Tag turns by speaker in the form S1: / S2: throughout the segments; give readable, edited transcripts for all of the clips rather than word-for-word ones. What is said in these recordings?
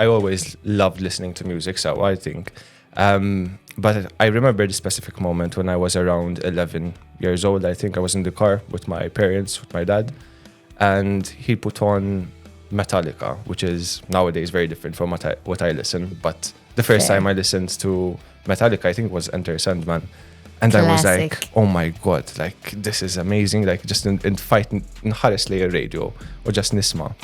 S1: I always loved listening to music, so I think. But I remember the specific moment when I was around 11 years old. I think I was in the car with my parents, with my dad, and he put on Metallica, which is nowadays very different from what I listen. But the first time I listened to Metallica, I think it was Enter Sandman. And
S2: Classic.
S1: I was like, oh my God, like, this is amazing. Like, just in fight, in Harris radio, or just Nisma.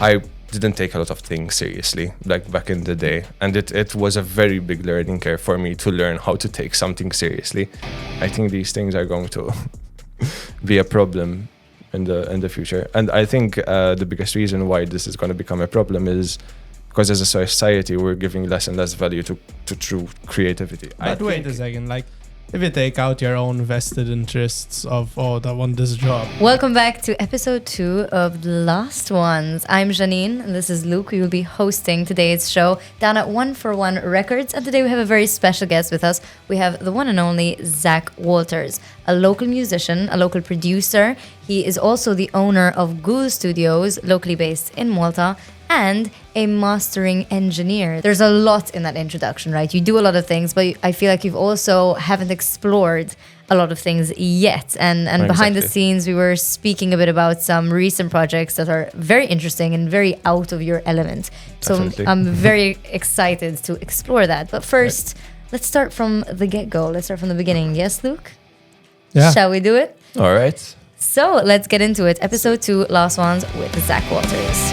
S1: I didn't take a lot of things seriously, like back in the day. And it was a very big learning curve for me to learn how to take something seriously. I think these things are going to be a problem in the future. And I think the biggest reason why this is going to become a problem is because as a society, we're giving less and less value to true creativity.
S3: But wait a second, like, if you take out your own vested interests of, I want this job.
S2: Welcome back to episode 2 of The Last Ones. I'm Jeanine, and this is Luc. We will be hosting today's show down at 141 Records. And today we have a very special guest with us. We have the one and only Zack Walters, a local musician, a local producer. He is also the owner of Ghoul Studios, locally based in Malta, and a mastering engineer. There's a lot in that introduction, right? You do a lot of things, but I feel like you've also haven't explored a lot of things yet. And
S1: Exactly.
S2: Behind the scenes, we were speaking a bit about some recent projects that are very interesting and very out of your element.
S1: Definitely.
S2: So I'm very excited to explore that. But first, let's start from the get-go. Let's start from the beginning. Yes, Luc?
S3: Yeah.
S2: Shall we do it?
S1: All right.
S2: So let's get into it. Episode 2, Last Ones with Zack Walters.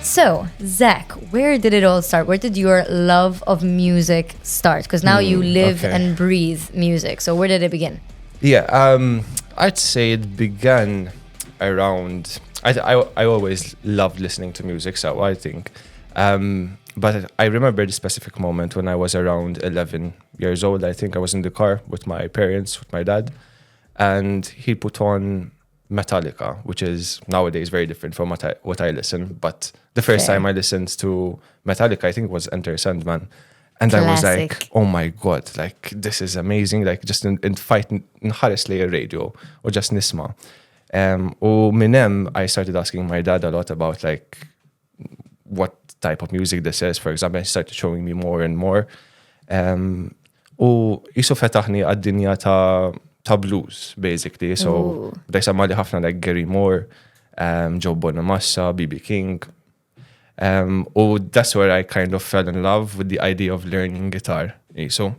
S2: So, Zack, where did it all start? Where did your love of music start? Because now you live and breathe music. So where did it begin?
S1: Yeah, I'd say it began around. I always loved listening to music, so I think. But I remember the specific moment when I was around 11 years old. I think I was in the car with my parents, with my dad, and he put on Metallica, which is nowadays very different from what I listen. But the first time I listened to Metallica, I think it was Enter Sandman. And I was like, oh my God, like, this is amazing. Like, just in fight, in Harris radio, or just Nisma. Or Minem, I started asking my dad a lot about, like, what type of music this is. For example, he started showing me more and more. U jisu fetaħni għad-dinja ta' blues, basically. So, they samali ħafna like Gary Moore, Joe Bonamassa, B.B. King. That's where I kind of fell in love with the idea of learning guitar. So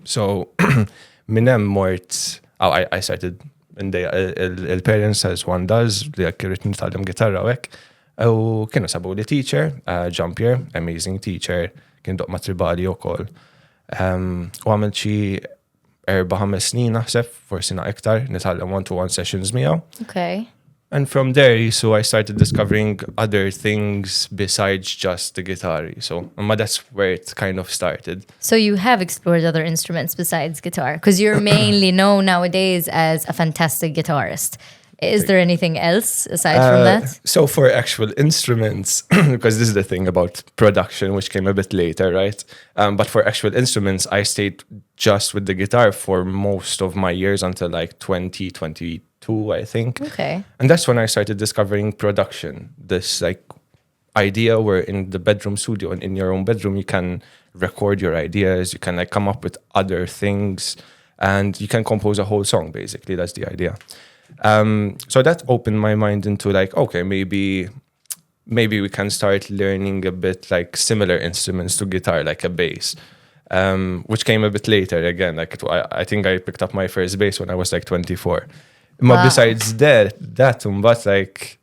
S1: Minem mort, I started in il-parents as one does, li għakkirit nitgħallem gitarra u hekk. U kienu sabu li teacher, Jean-Pierre, amazing teacher, kien doq ma' tribali ukoll. U għamil xi 4-5 snin naħseb, forsi na' iktar, nitgħallem one-to-one sessions miegħu.
S2: Okay.
S1: And from there, so I started discovering other things besides just the guitar. So that's where it kind of started.
S2: So you have explored other instruments besides guitar, because you're mainly known nowadays as a fantastic guitarist. Is there anything else aside from that?
S1: So for actual instruments, because this is the thing about production, which came a bit later, right? But for actual instruments, I stayed just with the guitar for most of my years until like 2022, I think.
S2: Okay.
S1: And that's when I started discovering production. This like idea where in the bedroom studio and in your own bedroom, you can record your ideas, you can like come up with other things, and you can compose a whole song, basically. That's the idea. So that opened my mind into like, okay, maybe we can start learning a bit like similar instruments to guitar, like a bass, which came a bit later again. Like I think I picked up my first bass when I was like 24.
S2: Wow.
S1: But besides that, but like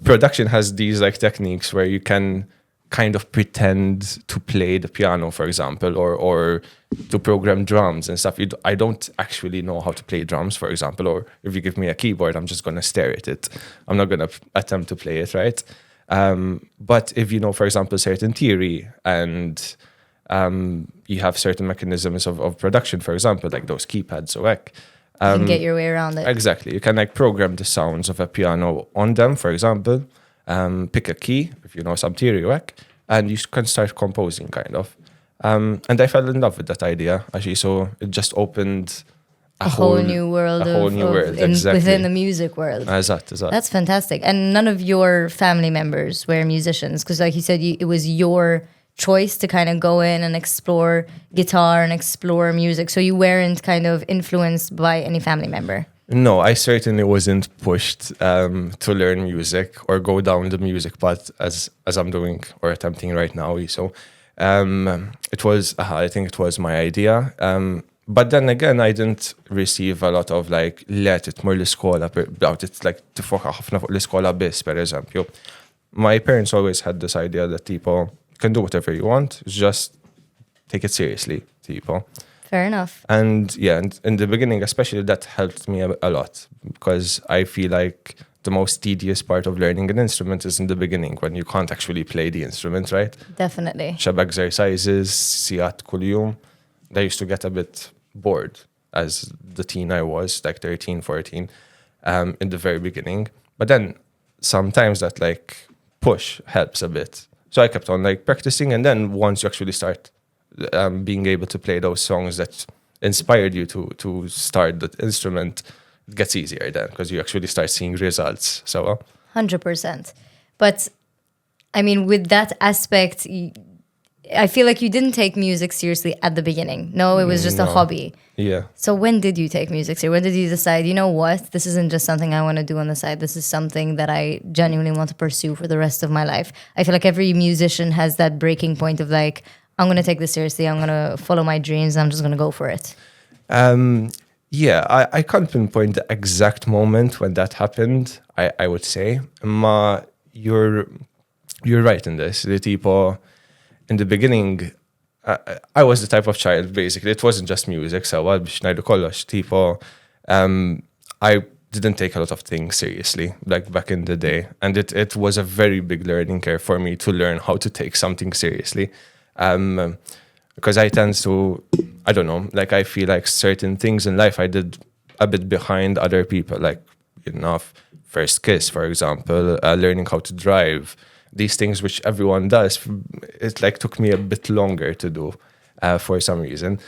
S1: production has these like techniques where you can kind of pretend to play the piano, for example, or to program drums and stuff. I don't actually know how to play drums, for example, or if you give me a keyboard, I'm just going to stare at it. I'm not going to attempt to play it, right? But if you know, for example, certain theory and you have certain mechanisms of production, for example, like those keypads or
S2: You can get your way around it.
S1: Exactly. You can like program the sounds of a piano on them, for example. Pick a key, if you know some theory work, and you can start composing kind of. And I fell in love with that idea, actually. So it just opened
S2: a whole new world
S1: exactly.
S2: within the music world.
S1: Exactly.
S2: That's fantastic. And none of your family members were musicians, because like you said, it was your choice to kind of go in and explore guitar and explore music. So you weren't kind of influenced by any family member.
S1: No, I certainly wasn't pushed to learn music or go down the music path as I'm doing or attempting right now. So it was, I think it was my idea. But then again, I didn't receive a lot of like, let it more l-iskola about it, like tifoka ħafna fuq l-iskola biss, per eżempju. My parents always had this idea that people can do whatever you want, just take it seriously, people.
S2: Fair enough.
S1: And yeah, in the beginning, especially, that helped me a lot, because I feel like the most tedious part of learning an instrument is in the beginning, when you can't actually play the instrument, right?
S2: Definitely.
S1: Shab exercises, sijat kuljum. I used to get a bit bored as the teen I was, like 13, 14, in the very beginning. But then sometimes that like push helps a bit. So I kept on like practicing, and then once you actually start being able to play those songs that inspired you to start the instrument, it gets easier then, because you actually start seeing results. So
S2: 100%. But I mean, with that aspect, I feel like you didn't take music seriously at the beginning. No, it was just a hobby.
S1: Yeah.
S2: So when did you take music seriously? When did you decide, you know what, this isn't just something I want to do on the side. This is something that I genuinely want to pursue for the rest of my life. I feel like every musician has that breaking point of like, I'm going to take this seriously. I'm going to follow my dreams. I'm just going to go for it.
S1: Yeah, I can't pinpoint the exact moment when that happened, I would say. You're right in this. The tipo, in the beginning, I was the type of child, basically. It wasn't just music. So biex ngħidu kollox, tipo, I didn't take a lot of things seriously, like back in the day. And it was a very big learning curve for me to learn how to take something seriously. Because I tend to, I don't know, like I feel like certain things in life I did a bit behind other people, like, you know, first kiss, for example, learning how to drive. These things which everyone does, it like took me a bit longer to do for some reason.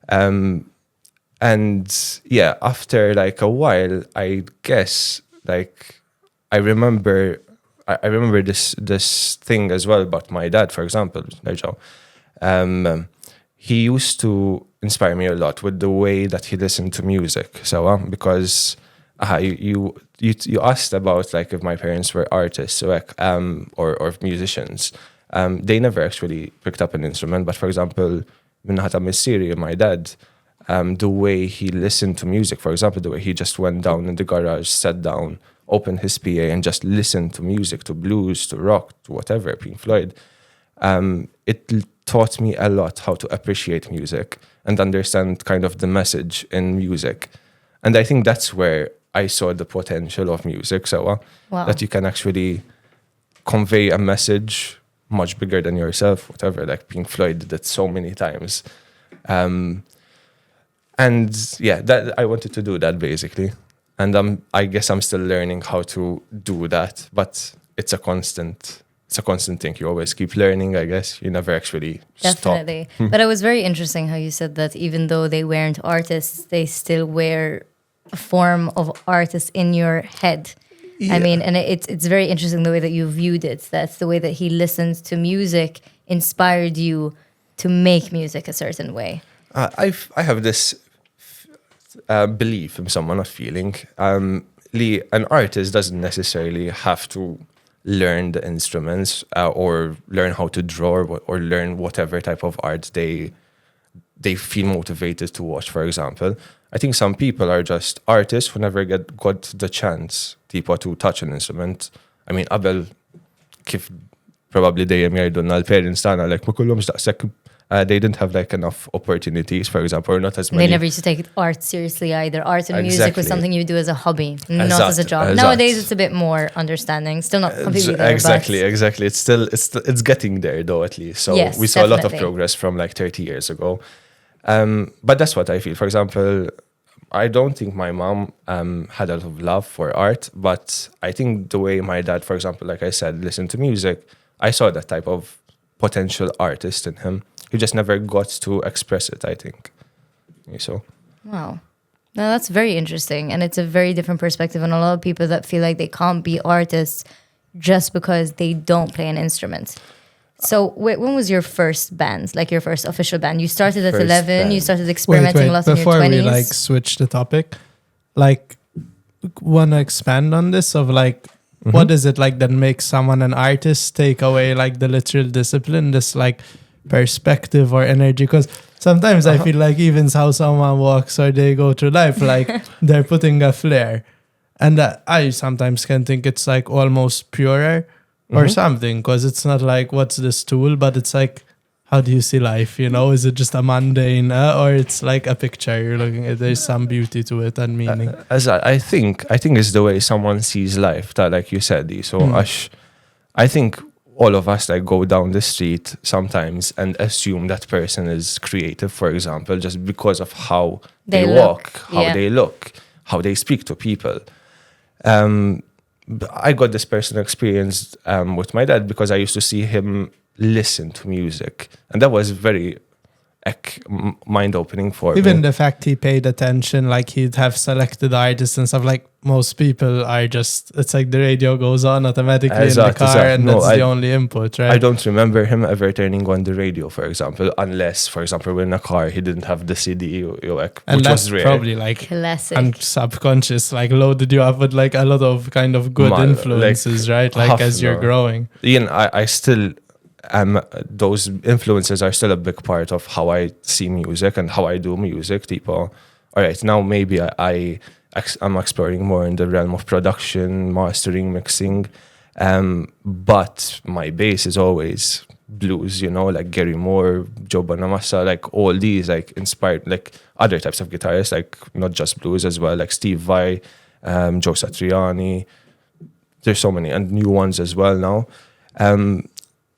S1: And yeah, after like a while, I guess like I remember this thing as well about my dad, for example. He used to inspire me a lot with the way that he listened to music. So because you asked about like if my parents were artists, so like, or musicians. They never actually picked up an instrument, but for example, minnaħata mis-siri, my dad, the way he listened to music, for example, the way he just went down in the garage, sat down, opened his PA and just listened to music, to blues, to rock, to whatever, Pink Floyd. It taught me a lot how to appreciate music and understand kind of the message in music. And I think that's where I saw the potential of music, so that you can actually convey a message much bigger than yourself, whatever, like Pink Floyd did it so many times. And yeah, that I wanted to do that basically. And I guess I'm still learning how to do that, but it's a constant thing. You always keep learning, I guess. You never actually
S2: Definitely.
S1: stop.
S2: But it was very interesting how you said that even though they weren't artists, they still were a form of artist in your head. Yeah. I mean, and it's very interesting the way that you viewed it. That's the way that he listened to music inspired you to make music a certain way.
S1: I have this belief in someone, not feeling. An artist doesn't necessarily have to learn the instruments or learn how to draw or learn whatever type of art they feel motivated to watch, for example. I think some people are just artists who never got the chance to touch an instrument. I mean, qabel kif probably dejjem jgħidulna l-parents tagħna like ma kollhomx daqshekk they didn't have like enough opportunities, for example, or not as many.
S2: They never used to take art seriously either. Art and music was something you do as a hobby, not as a job. Nowadays, it's a bit more understanding. Still not completely there.
S1: Exactly. It's getting there though, at least. So
S2: yes,
S1: we saw
S2: definitely.
S1: a lot of progress from like 30 years ago. But that's what I feel. For example, I don't think my mom had a lot of love for art, but I think the way my dad, for example, like I said, listened to music, I saw that type of potential artist in him. He just never got to express it, I think. So.
S2: Wow. No, that's very interesting. And it's a very different perspective on a lot of people that feel like they can't be artists just because they don't play an instrument. So when was your first band, like your first official band? You started at
S1: First
S2: 11,
S1: band.
S2: you started experimenting a lot in your 20s.
S3: Before we like switch the topic, like want to expand on this of like, what is it like that makes someone an artist? Take away like the literal discipline, this like perspective or energy, because sometimes I feel like even how someone walks or they go through life, like they're putting a flair, and I sometimes can think it's like almost purer or something, because it's not like what's this tool, but it's like how do you see life, you know? Is it just a mundane or it's like a picture you're looking at, there's some beauty to it and meaning.
S1: As I think it's the way someone sees life, that like you said, so I think all of us like go down the street sometimes and assume that person is creative, for example, just because of how they walk, how they look, how they speak to people. I got this personal experience with my dad because I used to see him listen to music, and that was very mind-opening for
S3: even
S1: me.
S3: the fact he paid attention, like he'd have selected artists and stuff. Like most people are just, it's like the radio goes on automatically in the car, and that's the only input, right?
S1: I don't remember him ever turning on the radio, for example, unless, for example, we're in a car, he didn't have the CD, which was rare.
S3: Probably like
S2: classic
S3: and subconscious, like loaded you up with like a lot of kind of good influences, right? Like as you're growing.
S1: Ian, I still those influences are still a big part of how I see music and how I do music. All right, now maybe I'm exploring more in the realm of production, mastering, mixing, but my base is always blues, like Gary Moore, Joe Bonamassa, like all these like inspired, like other types of guitarists, like not just blues as well, like Steve Vai, Joe Satriani. There's so many, and new ones as well now.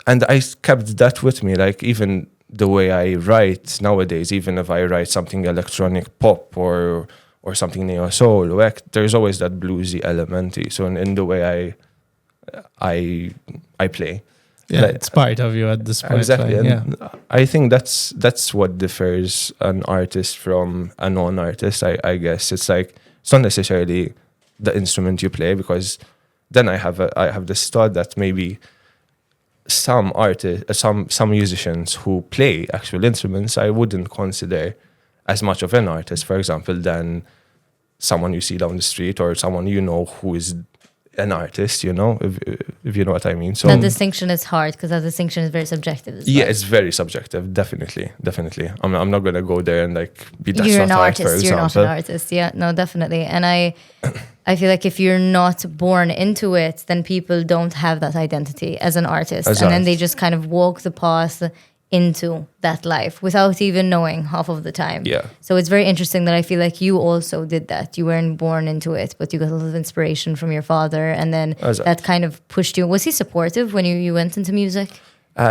S1: And I kept that with me, like even the way I write nowadays, even if I write something electronic pop or something neo soul, like, there's always that bluesy element. So in the way I play.
S3: Yeah, it's part of you at this point.
S1: Exactly.
S3: Like,
S1: and I think that's what differs an artist from a non-artist, I guess. It's like, it's not necessarily the instrument you play, because then I have this thought that maybe some artists, some musicians who play actual instruments, I wouldn't consider as much of an artist, for example, than someone you see down the street or someone who is an artist, if you know what I mean. So
S2: that distinction is hard, because that distinction is very subjective as well.
S1: Yeah, it's very subjective, definitely. I'm not gonna go there and like be that's
S2: you're
S1: not
S2: an
S1: art,
S2: artist,
S1: for example.
S2: you're not an artist. Yeah, no, definitely. And I feel like if you're not born into it, then people don't have that identity as an artist. And then they just kind of walk the path into that life without even knowing half of the time.
S1: Yeah.
S2: So it's very interesting that I feel like you also did that. You weren't born into it, but you got a lot of inspiration from your father, and then that kind of pushed you. Was he supportive when you went into music?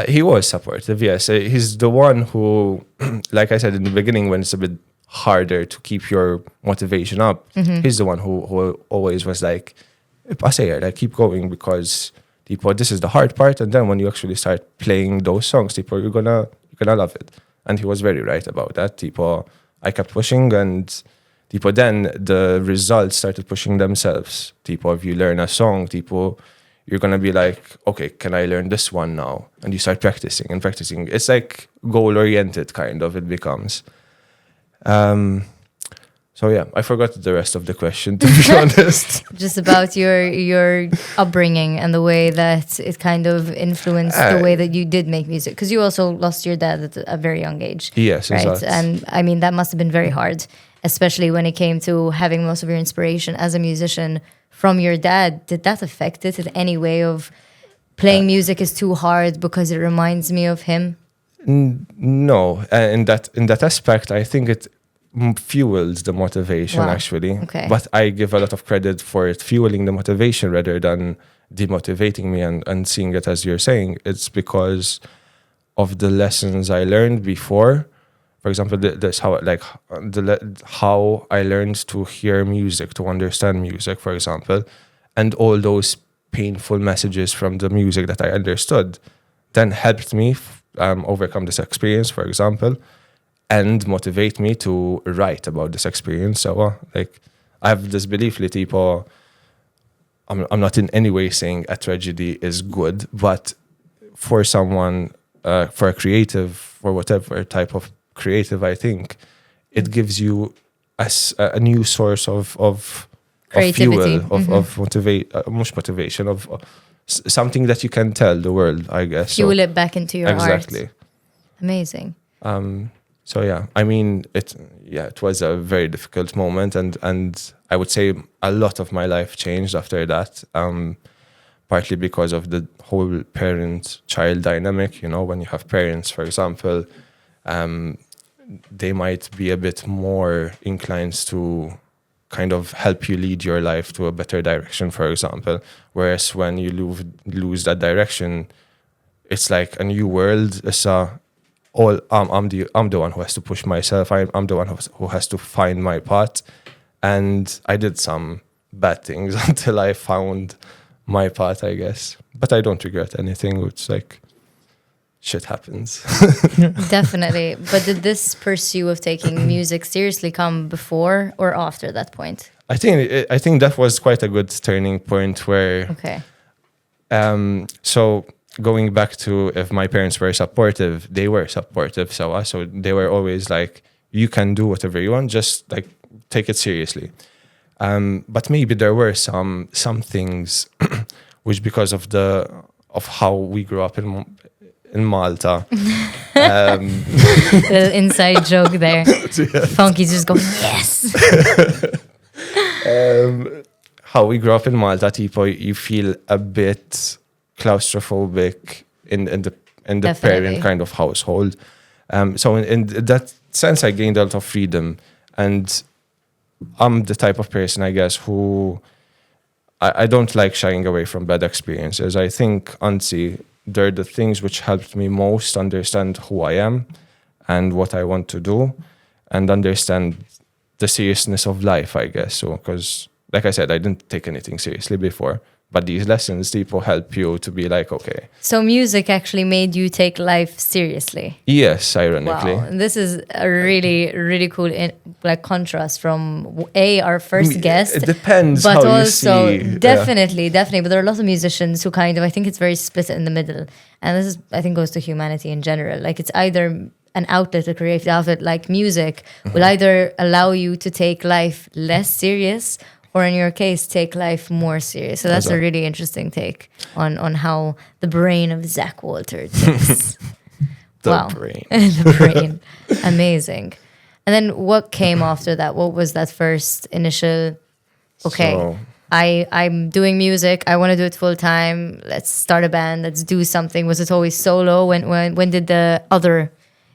S1: He was supportive, yes. He's the one who, like I said in the beginning, when it's a bit harder to keep your motivation up, he's the one who always was like, keep going, because this is the hard part, and then when you actually start playing those songs, you're gonna love it. And he was very right about that. I kept pushing, and then the results started pushing themselves. If you learn a song, you're gonna be like, okay, can I learn this one now? And you start practicing and practicing. It's like goal-oriented, kind of, it becomes. So yeah, I forgot the rest of the question, to be honest.
S2: Just about your upbringing and the way that it kind of influenced the way that you did make music. Because you also lost your dad at a very young age.
S1: Yes,
S2: right?
S1: exactly.
S2: And I mean, that must have been very hard, especially when it came to having most of your inspiration as a musician from your dad. Did that affect it in any way of playing music is too hard because it reminds me of him?
S1: No, in that aspect, I think it fuels the motivation, actually.
S2: Okay.
S1: But I give a lot of credit for it fueling the motivation rather than demotivating me and seeing it as you're saying. It's because of the lessons I learned before. For for example, this how like how I learned to hear music, to understand music, for example, and all those painful messages from the music that I understood, then helped me overcome this experience, for example, and motivate me to write about this experience. So, like, I have this belief that people, I'm not in any way saying a tragedy is good, but for someone, for a creative, for whatever type of creative, I think it gives you a new source of
S2: Creativity.
S1: fuel, of motivation, of something that you can tell the world, I guess.
S2: Fuel it back into your art.
S1: Exactly.
S2: Amazing.
S1: So yeah, I mean, it was a very difficult moment, and I would say a lot of my life changed after that. Partly because of the whole parent-child dynamic. You know, when you have parents, for example, they might be a bit more inclined to kind of help you lead your life to a better direction, for example. Whereas when you lose that direction, it's like a new world. It's I'm the one who has to push myself. I'm the one who has to find my path. And I did some bad things until I found my path, I guess. But I don't regret anything. It's like shit happens.
S2: Definitely. But did this pursuit of taking music seriously come before or after that point?
S1: I think that was quite a good turning point where.
S2: Okay.
S1: So going back to if my parents were supportive, they were supportive. So they were always like, you can do whatever you want, just like take it seriously. But maybe there were some things which, because of how we grew up in Malta.
S2: Little inside joke there. Funky's just going, yes.
S1: How we grew up in Malta, you feel a bit claustrophobic in the parent kind of household. So in that sense, I gained a lot of freedom, and I'm the type of person, I guess, who I don't like shying away from bad experiences. I think, honestly, they're the things which helped me most understand who I am and what I want to do, and understand the seriousness of life, I guess. So, because, like I said, I didn't take anything seriously before. But these lessons, people help you to be like, okay.
S2: So music actually made you take life seriously.
S1: Yes, ironically.
S2: Wow, this is a really, really cool contrast from our first guest.
S1: It depends
S2: but
S1: how
S2: also,
S1: you see.
S2: Definitely. But there are a lot of musicians who kind of, I think it's very split in the middle. And this is, I think, goes to humanity in general. Like, it's either an outlet, a creative outlet, like music, will either allow you to take life less serious, or in your case, take life more serious. So that's a really interesting take on how the brain of Zack Walters thinks.
S1: Brain.
S2: The brain. Amazing. And then what came after that? What was that first initial, okay,
S1: So,
S2: I'm doing music. I want to do it full time. Let's start a band. Let's do something. Was it always solo? When did the other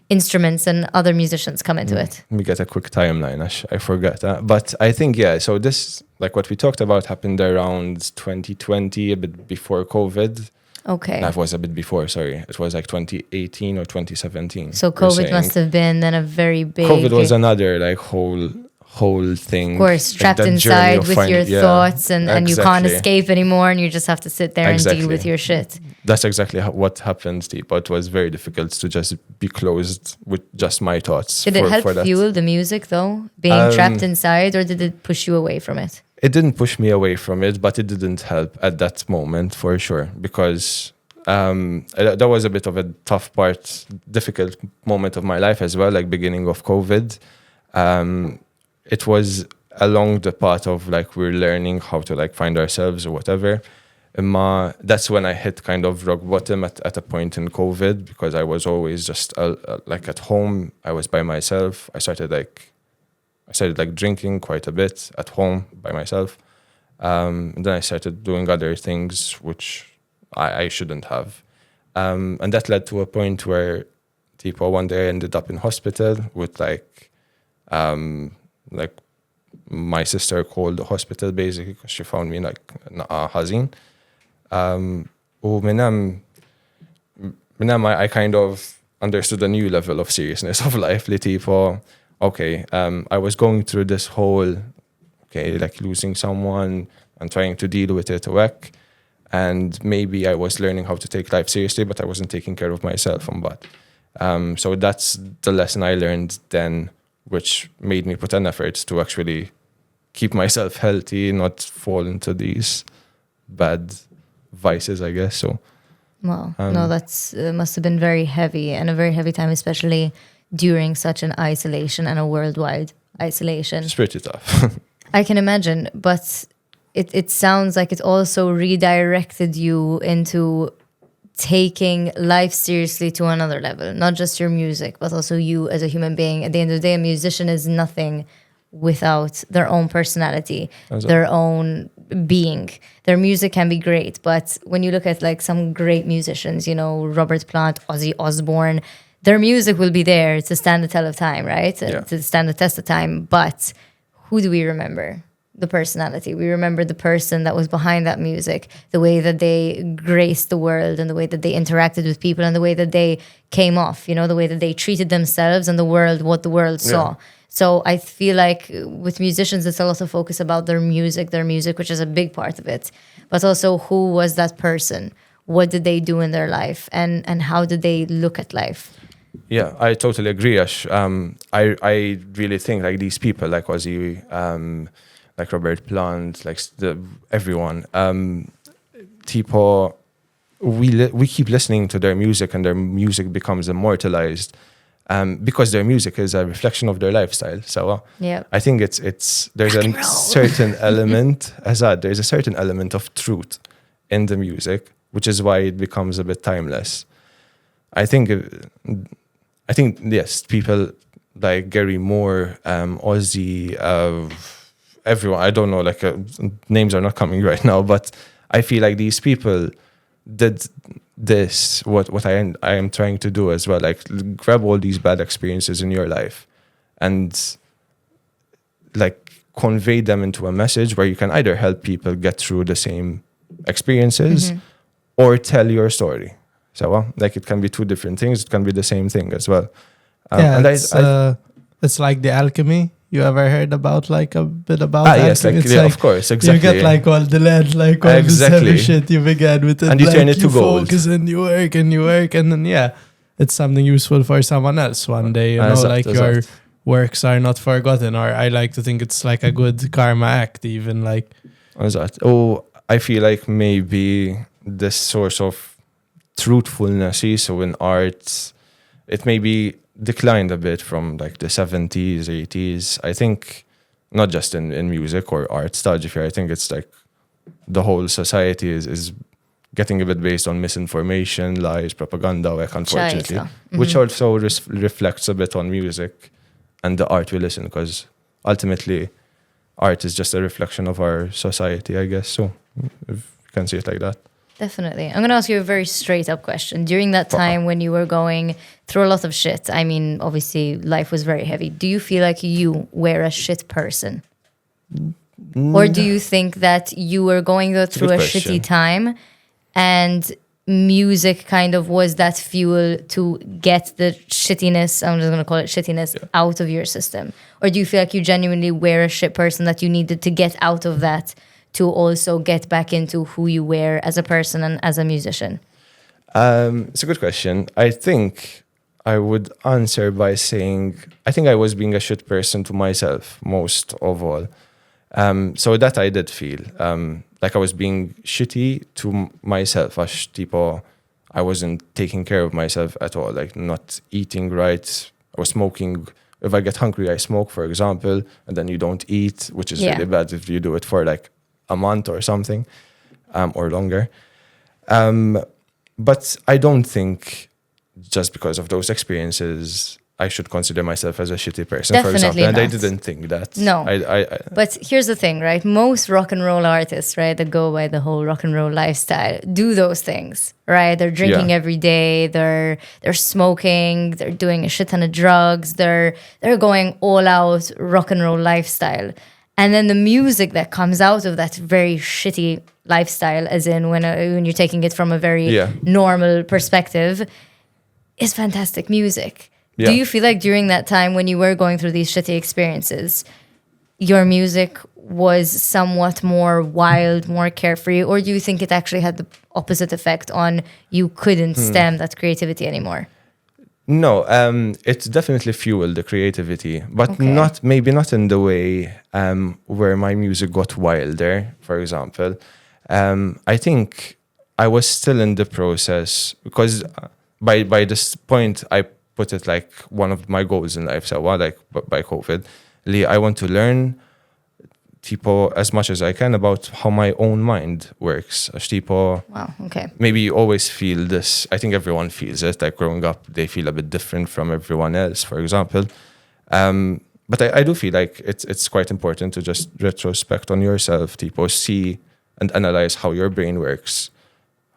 S2: instruments and other musicians come into it?
S1: Let me get a quick timeline. I forgot. But I think, so this, like what we talked about, happened around 2020, a bit before COVID.
S2: Okay.
S1: That was a bit before, sorry. It was like 2018 or 2017.
S2: So COVID must have been then a very big...
S1: COVID was another like whole thing.
S2: Of course,
S1: like
S2: trapped
S1: that
S2: inside
S1: journey of
S2: with your thoughts and you can't
S1: exactly.
S2: escape anymore and you just have to sit there and deal with your shit.
S1: That's exactly what happened, but it was very difficult to just be closed with just my thoughts.
S2: Did it help fuel the music though? Being trapped inside, or did it push you away from it?
S1: It didn't push me away from it, but it didn't help at that moment for sure, because that was a bit of a tough part, difficult moment of my life as well, like beginning of COVID. It was along the path of like we're learning how to like find ourselves or whatever. That's when I hit kind of rock bottom at a point in COVID, because I was always just like at home. I was by myself. I started drinking quite a bit at home by myself. And then I started doing other things which I shouldn't have. And that led to a point where one day I ended up in hospital with like my sister called the hospital basically because she found me like hazin. I kind of understood a new level of seriousness of life. Li tipo, okay, I was going through this whole, okay, like losing someone and trying to deal with it, work. And maybe I was learning how to take life seriously, but I wasn't taking care of myself on that. So that's the lesson I learned then, which made me put an effort to actually keep myself healthy, not fall into these bad vices, I guess. So,
S2: Well, no, that's must have been very heavy and a very heavy time, especially during such an isolation and a worldwide isolation.
S1: it's pretty tough.
S2: I can imagine, but it sounds like it also redirected you into taking life seriously to another level, not just your music, but also you as a human being. At the end of the day, a musician is nothing without their own personality, their own being. Their music can be great, but when you look at like some great musicians, you know, Robert Plant, Ozzy Osbourne, their music will be there to stand the test of time, right? To stand the test of time. But who do we remember? The personality. We remember the person that was behind that music, the way that they graced the world and the way that they interacted with people and the way that they came off, you know, the way that they treated themselves and the world, what the world saw. So I feel like with musicians, it's a lot of focus about their music, which is a big part of it, but also who was that person? What did they do in their life? And how did they look at life?
S1: Yeah, I totally agree, Ash. I really think like these people, like Ozzy, like Robert Plant, like everyone, tipo, we keep listening to their music and their music becomes immortalized. Because their music is a reflection of their lifestyle. So I think there's a certain element, there's a certain element of truth in the music, which is why it becomes a bit timeless. I think yes, people like Gary Moore, Ozzy, everyone. I don't know, like names are not coming right now, but I feel like these people did this what I am trying to do as well, like grab all these bad experiences in your life and like convey them into a message where you can either help people get through the same experiences or tell your story. So like it can be two different things, it can be the same thing as well.
S3: And it's like the alchemy. You ever heard about like a bit about that?
S1: Yes, like, of course, exactly.
S3: You get like all the lead, like all this heavy shit you began with it.
S1: And you
S3: like,
S1: turn it to gold.
S3: Focus and you work and then it's something useful for someone else one day. You know, your works are not forgotten, or I like to think it's like a good karma act even like.
S1: I feel like maybe this source of truthfulness, so in art, it maybe declined a bit from like the 70s, 80s. I think not just in music or art, I think it's like the whole society is getting a bit based on misinformation, lies, propaganda, unfortunately, which also reflects a bit on music and the art we listen, because ultimately art is just a reflection of our society, I guess. So if you can see it like that.
S2: Definitely. I'm going to ask you a very straight up question. During that time when you were going through a lot of shit, I mean, obviously life was very heavy. Do you feel like you were a shit person? Or do you think that you were going through a shitty time and music kind of was that fuel to get the shittiness, I'm just going to call it shittiness, out of your system? Or do you feel like you genuinely were a shit person that you needed to get out of that to also get back into who you were as a person and as a musician?
S1: It's a good question. I think I would answer by saying I think I was being a shit person to myself most of all. So that I did feel like I was being shitty to myself. I wasn't taking care of myself at all, like not eating right. I was smoking. If I get hungry, I smoke, for example, and then you don't eat, which is really bad if you do it for like a month or something, or longer. But I don't think just because of those experiences, I should consider myself as a shitty person,
S2: Definitely
S1: for example. And
S2: not.
S1: I didn't think that.
S2: No. But here's the thing, right? Most rock and roll artists, right, that go by the whole rock and roll lifestyle, do those things, right? They're drinking every day. They're smoking. They're doing a shit ton of drugs. They're going all out rock and roll lifestyle. And then the music that comes out of that very shitty lifestyle, as in when you're taking it from a very normal perspective, is fantastic music.
S1: Yeah.
S2: Do you feel like during that time when you were going through these shitty experiences, your music was somewhat more wild, more carefree, or do you think it actually had the opposite effect on you couldn't stem that creativity anymore?
S1: No, it definitely fueled the creativity, but
S2: Okay.
S1: maybe not in the way where my music got wilder, for example. I think I was still in the process because by this point I put it like one of my goals in life. So like by COVID, I want to learn tipo as much as I can about how my own mind works. Għax tipo
S2: Wow, okay.
S1: maybe you always feel this. I think everyone feels it. Like growing up, they feel a bit different from everyone else, for example. But I do feel like it's quite important to just retrospect on yourself, tipo see and analyze how your brain works.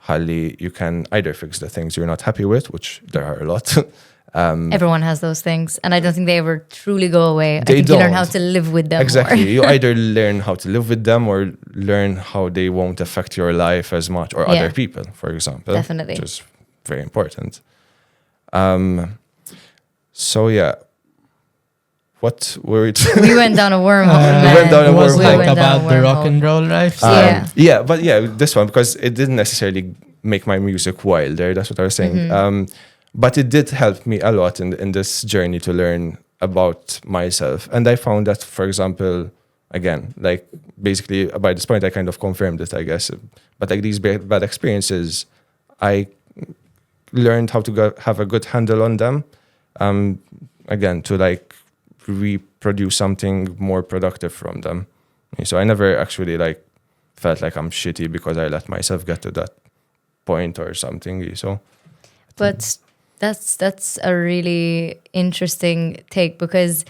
S1: Halli, you can either fix the things you're not happy with, which there are a lot.
S2: Everyone has those things, and I don't think they ever truly go away. I
S1: They
S2: think you learn
S1: don't.
S2: how to live with them
S1: Exactly.
S2: more.
S1: You either learn how to live with them or learn how they won't affect your life as much or
S2: Yeah.
S1: other people, for example.
S2: Definitely.
S1: Which is very important. So yeah. What were it?
S2: We went down a wormhole.
S1: We
S2: man.
S1: went down a
S3: it was
S1: wormhole.
S3: like
S2: We went down
S3: about
S2: a
S3: the rock
S2: wormhole.
S3: and roll life.
S2: Yeah.
S1: Yeah, but yeah, this one, because it didn't necessarily make my music wilder. That's what I was saying.
S2: Mm-hmm.
S1: But it did help me a lot in this journey to learn about myself. And I found that, for example, again, like basically by this point, I kind of confirmed it, I guess. But like these bad experiences, I learned how to have a good handle on them. Again, to like reproduce something more productive from them. So I never actually like felt like I'm shitty because I let myself get to that point or something. So,
S2: But that's a really interesting take, because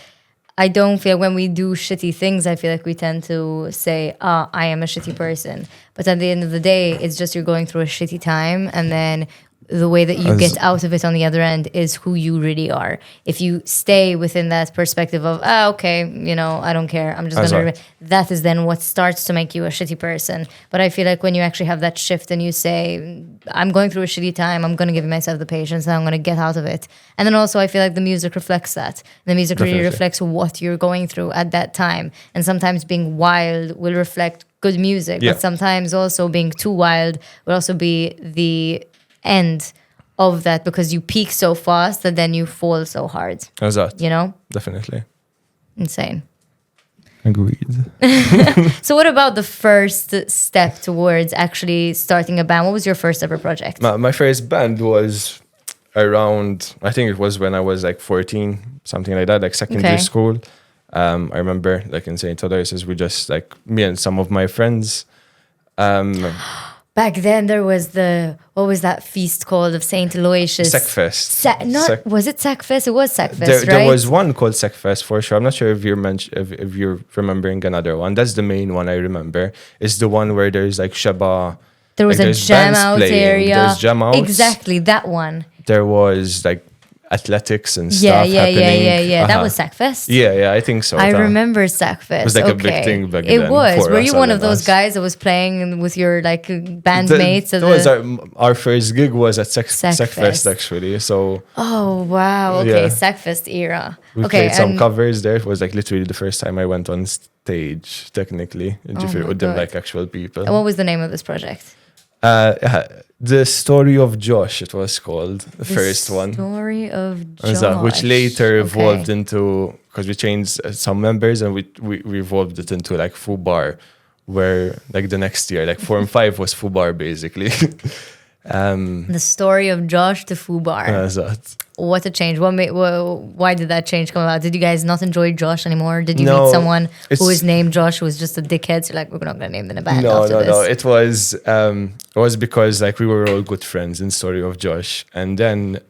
S2: I don't feel when we do shitty things, I feel like we tend to say, I am a shitty person. But at the end of the day, it's just you're going through a shitty time, and then the way that you get out of it on the other end is who you really are. If you stay within that perspective of, okay, I don't care, I'm just going to... That is then what starts to make you a shitty person. But I feel like when you actually have that shift and you say, I'm going through a shitty time, I'm going to give myself the patience and I'm going to get out of it. And then also I feel like the music reflects that. The music really reflects what you're going through at that time. And sometimes being wild will reflect good music, but sometimes also being too wild will also be the end of that, because you peak so fast that then you fall so hard.
S1: Exact.
S2: Definitely. Insane.
S1: Agreed.
S2: So what about the first step towards actually starting a band? What was your first ever project?
S1: My first band was around, I think it was when I was like 14, something like that, like secondary school. I remember like in St. Aloysius, we just like, me and some of my friends.
S2: Back then there was what was that feast called of St. Aloysius?
S1: Sackfest.
S2: Was it Sackfest? It was Sackfest, right?
S1: There was one called Sackfest for sure. I'm not sure if you're remembering another one. That's the main one I remember. It's the one where there's like Shaba.
S2: There was
S1: like,
S2: a jam
S1: bands
S2: out
S1: playing,
S2: area.
S1: There's jam outs.
S2: Exactly, that one.
S1: There was like athletics and stuff
S2: Yeah.
S1: happening.
S2: That was Sackfest.
S1: Yeah, I think so.
S2: I remember Sackfest.
S1: It was like a big thing back then.
S2: It was.
S1: for
S2: Were
S1: us,
S2: you one of
S1: than
S2: those
S1: us.
S2: guys that was playing with your like bandmates?
S1: That was our first gig was at Sackfest actually. So
S2: oh wow, okay,
S1: Yeah.
S2: Sackfest era.
S1: we
S2: Okay,
S1: played some
S2: and
S1: covers there. It was like literally the first time I went on stage, technically, with them
S2: God.
S1: like actual people.
S2: and what was the name of this project?
S1: The Story of Josh, it was called, the first one.
S2: Story of
S1: Is
S2: Josh.
S1: that, which later evolved
S2: Okay.
S1: into, because we changed some members and we evolved it into like Fubar, where like the next year, like 4 and 5 was Fubar basically.
S2: The Story of Josh to Fubar.
S1: That.
S2: What a change. Why did that change come about? Did you guys not enjoy Josh anymore? Did you
S1: No,
S2: meet someone who
S1: it's-
S2: is named Josh who was just a dickhead? So you're like, we're not going to name them a band
S1: No,
S2: after this.
S1: It was because like we were all good friends in Story of Josh, and then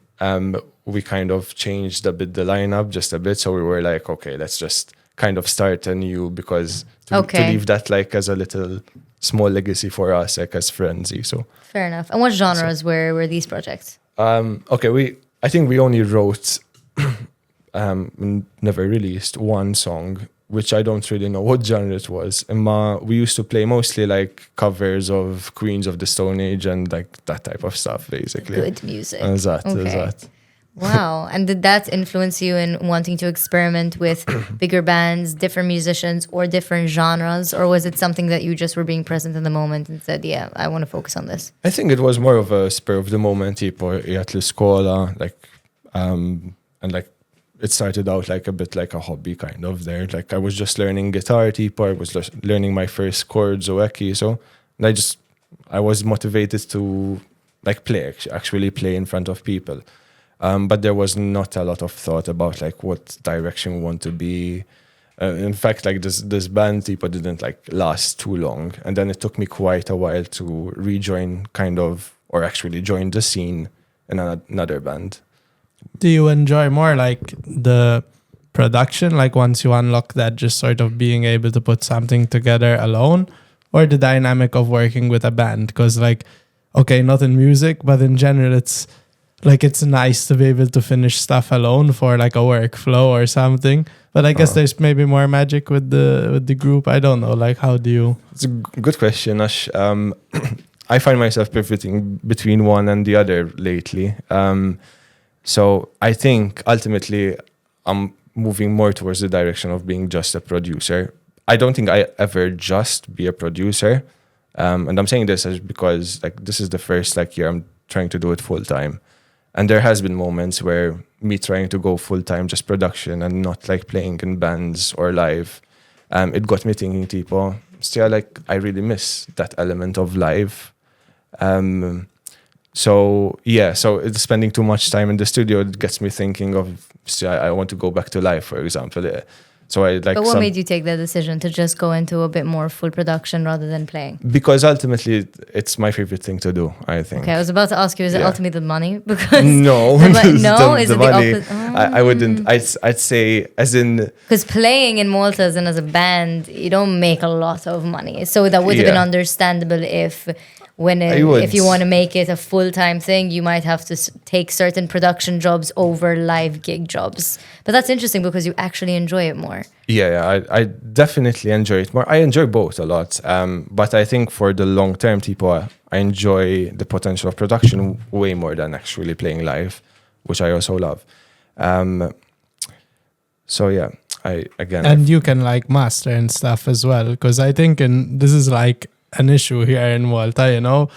S1: we kind of changed a bit the lineup just a bit. So we were like, okay, let's just kind of start anew, because to leave that like as a little small legacy for us, like as friends. So
S2: Fair enough. And what genres were these projects?
S1: I think we only wrote, never released one song, which I don't really know what genre it was. We used to play mostly like covers of Queens of the Stone Age and like that type of stuff, basically.
S2: Good music.
S1: That.
S2: Okay. Wow. And did that influence you in wanting to experiment with bigger bands, different musicians, or different genres? Or was it something that you just were being present in the moment and said, yeah, I want to focus on this?
S1: I think it was more of a spur of the moment, tipo, at l'scola, like, and like, it started out like a bit like a hobby kind of there. Like I was just learning guitar, tipo, I was just learning my first chords, so, and I was motivated to like actually play in front of people. But there was not a lot of thought about like what direction we want to be. In fact, like this band tipo didn't like last too long. And then it took me quite a while to rejoin or actually join the scene in another band.
S3: Do you enjoy more like the production, like once you unlock that, just sort of being able to put something together alone, or the dynamic of working with a band? Because like, okay, not in music, but in general, it's nice to be able to finish stuff alone for like a workflow or something. But I guess there's maybe more magic with the group. I don't know. Like, how do you?
S1: It's a good question, Ash. I find myself pivoting between one and the other lately. So I think ultimately I'm moving more towards the direction of being just a producer. I don't think I ever just be a producer. And I'm saying this because like this is the first like year I'm trying to do it full time. And there has been moments where me trying to go full time just production and not like playing in bands or live, it got me thinking, tipo, still like I really miss that element of live. So it's spending too much time in the studio. It gets me thinking of, I want to go back to live, for example. So I like.
S2: But what made you take that decision to just go into a bit more full production rather than playing?
S1: Because ultimately, it's my favorite thing to do, I think.
S2: Okay, I was about to ask you, is it ultimately the money? Because
S1: no,
S2: no, is it
S1: money,
S2: the opposite?
S1: I wouldn't. I'd say as in
S2: because playing in Malta and as a band, you don't make a lot of money. So that would have been understandable if you want to make it a full-time thing, you might have to take certain production jobs over live gig jobs. But that's interesting because you actually enjoy it more.
S1: Yeah, I definitely enjoy it more. I enjoy both a lot. But I think for the long term, people, I enjoy the potential of production way more than actually playing live, which I also love. So yeah,
S3: And you can like master and stuff as well, because I think this is like an issue here in Molta, you know.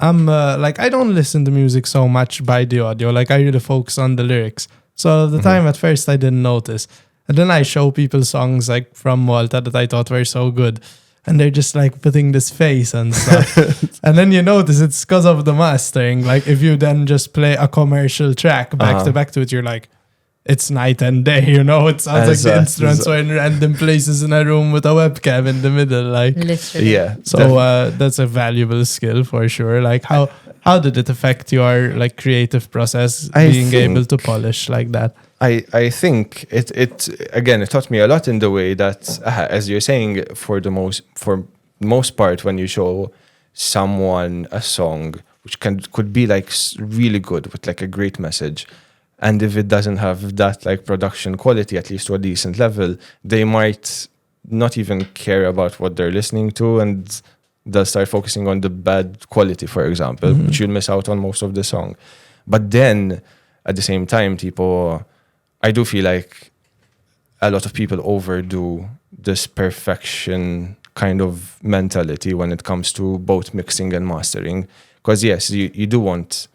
S3: I'm I don't listen to music so much by the audio. Like I really focus on the lyrics. So at the time at first I didn't notice. And then I show people songs like from Molta that I thought were so good. And they're just like putting this face and stuff. And then you notice it's because of the mastering. Like if you then just play a commercial track back to back to it, you're like, it's night and day, you know. It sounds like the instruments were in random places in a room with a webcam in the middle, like
S2: literally.
S1: Yeah.
S3: So that's a valuable skill for sure. Like how did it affect your like creative process being able to polish like that?
S1: I think it again, it taught me a lot in the way that, as you're saying, for most part, when you show someone a song which could be like really good with like a great message, and if it doesn't have that like production quality, at least to a decent level, they might not even care about what they're listening to, and they'll start focusing on the bad quality, for example, which you'll miss out on most of the song. But then at the same time, I do feel like a lot of people overdo this perfection kind of mentality when it comes to both mixing and mastering. Because yes, you do want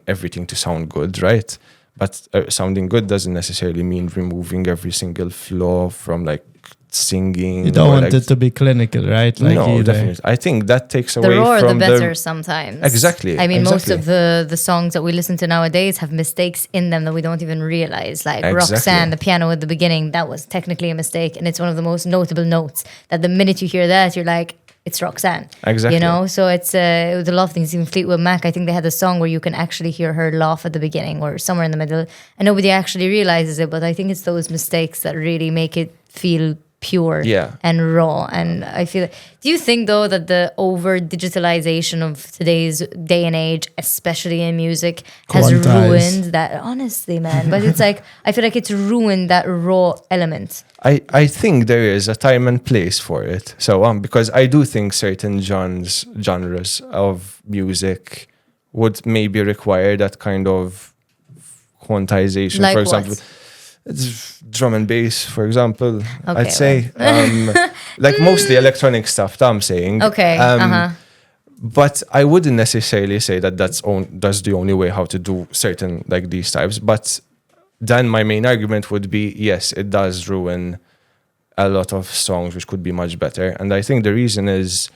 S1: everything to sound good, right? But sounding good doesn't necessarily mean removing every single flaw from like singing.
S3: You don't want it to be clinical, right? Like
S1: no, definitely. I think that takes away
S2: the rawer
S1: from
S2: the better sometimes.
S1: Exactly.
S2: I mean, most of the songs that we listen to nowadays have mistakes in them that we don't even realize. Like Roxanne, the piano at the beginning, that was technically a mistake, and it's one of the most notable notes that the minute you hear that, you're like, it's Roxanne.
S1: Exactly.
S2: You know, so it was a lot of things. Even Fleetwood Mac, I think they had a song where you can actually hear her laugh at the beginning or somewhere in the middle, and nobody actually realizes it. But I think it's those mistakes that really make it feel pure and raw. And I feel, do you think though that the over digitalization of today's day and age, especially in music, has ruined that? Honestly, man, but it's like I feel like it's ruined that raw element.
S1: I think there is a time and place for it. So because I do think certain genres of music would maybe require that kind of quantization,
S2: Like
S1: for
S2: what?
S1: example. It's drum and bass, for example.
S2: Okay,
S1: I'd say like mostly electronic stuff. That I'm saying.
S2: Okay.
S1: But I wouldn't necessarily say that that's the only way how to do certain like these types. But then my main argument would be, yes, it does ruin a lot of songs which could be much better. And I think the reason is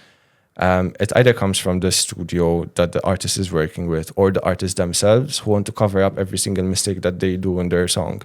S1: it either comes from the studio that the artist is working with or the artists themselves who want to cover up every single mistake that they do in their song,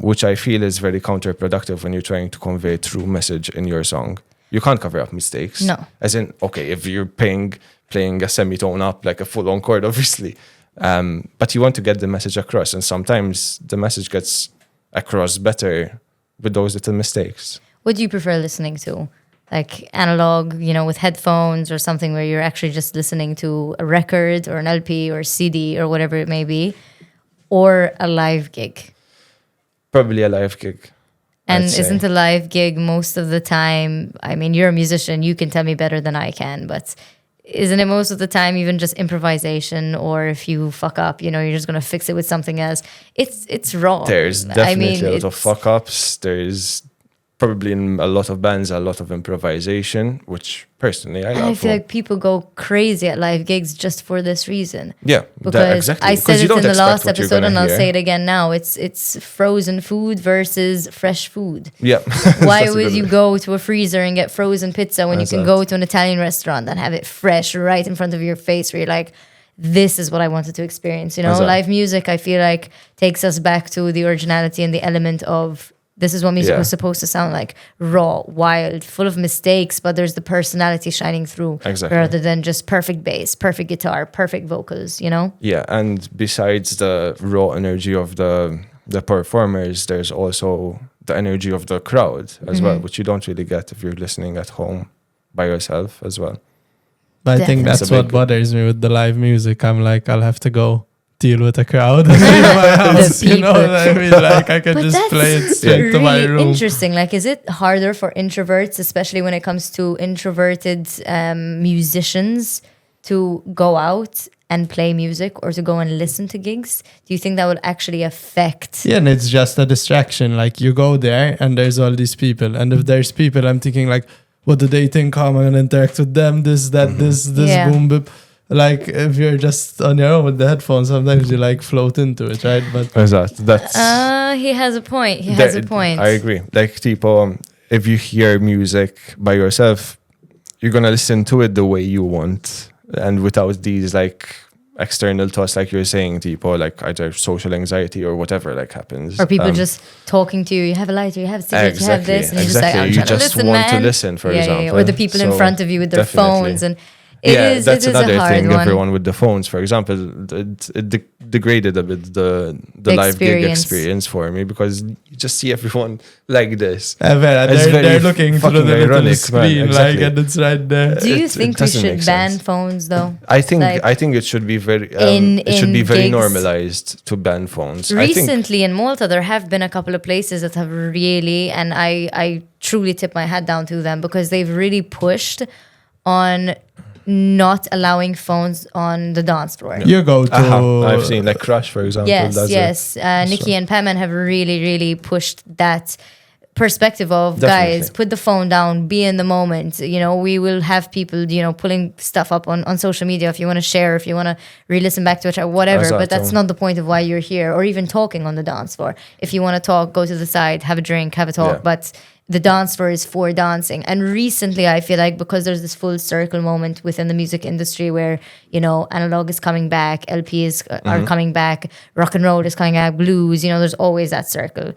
S1: which I feel is very counterproductive when you're trying to convey a true message in your song. You can't cover up mistakes.
S2: No.
S1: As in, okay, if you're playing a semitone up, like a full-on chord, obviously. But you want to get the message across. And sometimes the message gets across better with those little mistakes.
S2: What do you prefer listening to? Like analog, with headphones, or something where you're actually just listening to a record or an LP or CD or whatever it may be, or a live gig?
S1: Probably a live gig.
S2: And
S1: I'd say.
S2: isn't a live gig most of the time, I mean, you're a musician, you can tell me better than I can, but isn't it most of the time even just improvisation? Or if you fuck up, you're just going to fix it with something else. It's raw.
S1: There's definitely a lot of
S2: it's-
S1: fuck-ups. There's probably in a lot of bands a lot of improvisation, which personally I
S2: And
S1: love.
S2: I feel like people go crazy at live gigs just for this reason.
S1: Yeah,
S2: Because
S1: exactly.
S2: I said
S1: you
S2: it
S1: don't
S2: in the
S1: expect
S2: last
S1: what you're
S2: episode,
S1: gonna
S2: and I'll
S1: hear.
S2: say it again now. It's frozen food versus fresh food.
S1: Yeah.
S2: Why
S1: That's a
S2: would
S1: good
S2: you
S1: way.
S2: go to a freezer and get frozen pizza when you can go to an Italian restaurant and have it fresh right in front of your face, where you're like, this is what I wanted to experience.
S1: Exactly.
S2: Live music, I feel like, takes us back to the originality and the element of this is what music was supposed to sound like: raw, wild, full of mistakes, but there's the personality shining through,
S1: Exactly.
S2: rather than just perfect bass, perfect guitar, perfect vocals.
S1: Yeah, and besides the raw energy of the performers, there's also the energy of the crowd as well, which you don't really get if you're listening at home by yourself as well.
S3: But I think
S2: Definitely.
S3: that's
S1: It's a
S3: what
S1: big-
S3: bothers me with the live music. I'm like, I'll have to go deal with a crowd in my house. You know
S2: people.
S3: what I mean? Like, I can
S2: But
S3: just
S2: that's
S3: play it straight
S2: really
S3: to my room.
S2: interesting. Like, is it harder for introverts, especially when it comes to introverted musicians, to go out and play music or to go and listen to gigs? Do you think that would actually affect?
S3: Yeah, and it's just a distraction. Like, you go there and there's all these people. And if there's people, I'm thinking like, what do they think? How am I going to interact with them? This, that, this,
S2: Yeah.
S3: boom, boop. Like, if you're just on your own with the headphones, sometimes you like float into it, right? But
S1: Exactly. That's
S2: He has a point. He has a point.
S1: I agree. Like, tipo, if you hear music by yourself, you're gonna listen to it the way you want, and without these like external thoughts, like you're saying, tipo, like either social anxiety or whatever like happens.
S2: Or people just talking to you. You have a lighter, you have a cigarette, you have this, and you're just like, I'm
S1: you
S2: trying
S1: just
S2: to listen,
S1: want to
S2: man.
S1: listen, for
S2: Yeah.
S1: example.
S2: Or the people in
S1: So,
S2: front of you with their
S1: definitely.
S2: phones, and it is
S1: that's
S2: a
S1: another
S2: hard
S1: thing.
S2: one.
S1: Everyone with the phones, for example, it degraded a bit the live gig experience for me, because you just see everyone like this.
S3: they're looking through the
S1: fucking
S3: little
S1: ironic,
S3: screen,
S1: man,
S3: like,
S1: exactly.
S3: and it's right there.
S2: Do you
S1: it
S2: think we
S1: doesn't
S2: should
S1: make
S2: ban
S1: sense.
S2: phones though?
S1: I think
S2: Like,
S1: it should be very
S2: in gigs.
S1: normalized to ban phones. I think
S2: Recently in Malta, there have been a couple of places that have really, and I truly tip my hat down to them, because they've really pushed on not allowing phones on the dance floor.
S3: You go to...
S1: I've seen like Crush, for example.
S2: Yes,
S1: does it.
S2: yes. Nikki and Pamman have really, really pushed that perspective of,
S1: Definitely.
S2: guys, put the phone down, be in the moment. We will have people, pulling stuff up on social media if you want to share, if you want to re-listen back to it, or whatever. But that's
S1: Esatto.
S2: not the point of why you're here, or even talking on the dance floor. If you want to talk, go to the side, have a drink, have a talk.
S1: Yeah.
S2: But the dance floor is for dancing. And recently, I feel like, because there's this full circle moment within the music industry where, analog is coming back, LPs are coming back, rock and roll is coming back, blues, there's always that circle.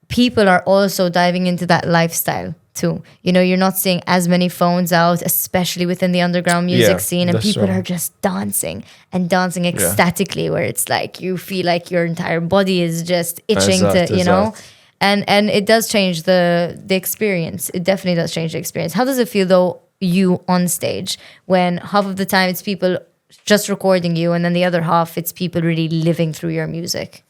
S2: People are also diving into that lifestyle too. You're not seeing as many phones out, especially within the underground music
S1: Yeah,
S2: scene, and
S1: that's
S2: people
S1: true.
S2: are just dancing and dancing ecstatically, where it's like you feel like your entire body is just itching
S1: Exact.
S2: and it does change the experience. It definitely does change the experience. How does it feel though, you on stage, when half of the time it's people just recording you, and then the other half it's people really living through your music?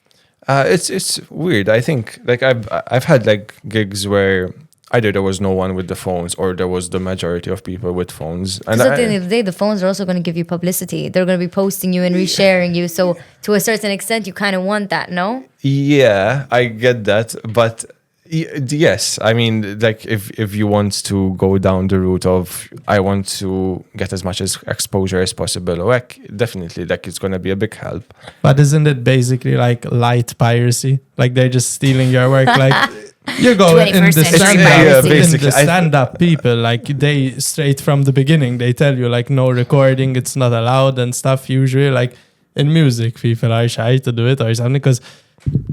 S1: It's weird. I think like I've had like gigs where either there was no one with the phones or there was the majority of people with phones. And
S2: Because at the end of the day, the phones are also going to give you publicity. They're going to be posting you and resharing you. So to a certain extent, you kind of want that, no?
S1: yeah, I get that, but yes, I mean, like if you want to go down the route of I want to get as much as exposure as possible, like definitely, like it's gonna be a big help.
S3: But isn't it basically like light piracy? Like they're just stealing your work. Like you go in
S2: 21st
S3: the
S2: century
S3: stand-up,
S2: piracy.
S3: in
S1: Basically,
S3: the stand-up people, like they straight from the beginning, they tell you like no recording, it's not allowed and stuff. Usually, like in music, people are shy to do it or something because.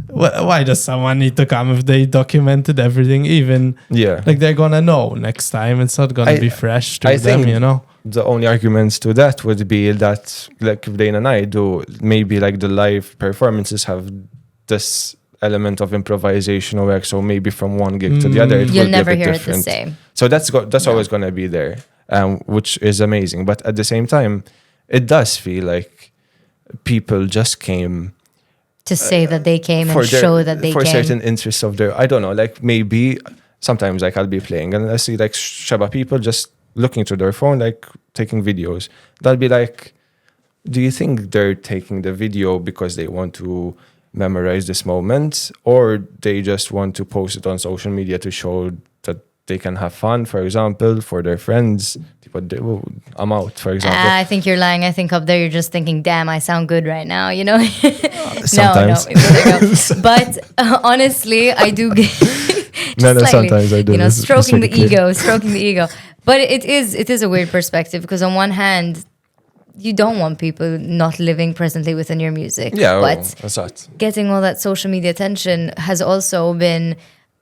S3: Why does someone need to come if they documented everything? Even like they're gonna know next time. It's not gonna be fresh to them, you know.
S1: The only arguments to that would be that, like if Dane and I do, maybe like the live performances have this element of improvisation or work. So maybe from one gig to the other, it
S2: You'll
S1: will
S2: never
S1: be a bit
S2: hear
S1: different.
S2: it the same.
S1: So that's always gonna be there, which is amazing. But at the same time, it does feel like people just came.
S2: To say that they came and show that they
S1: for
S2: came.
S1: certain interests of their, I don't know, like maybe sometimes like I'll be playing and I see like Shaba people just looking through their phone, like taking videos. They'll be like, do you think they're taking the video because they want to memorize this moment, or they just want to post it on social media to show that they can have fun, for example, for their friends? But I'm out, for example.
S2: I think you're lying. I think up there you're just thinking, damn, I sound good right now, you know?
S1: Sometimes.
S2: No. But honestly, I do get
S1: Sometimes I do.
S2: You know,
S1: This is
S2: stroking the
S1: clear.
S2: ego. But it is a weird perspective because on one hand, you don't want people not living presently within your music.
S1: Yeah,
S2: but
S1: that's that.
S2: getting all that social media attention has also been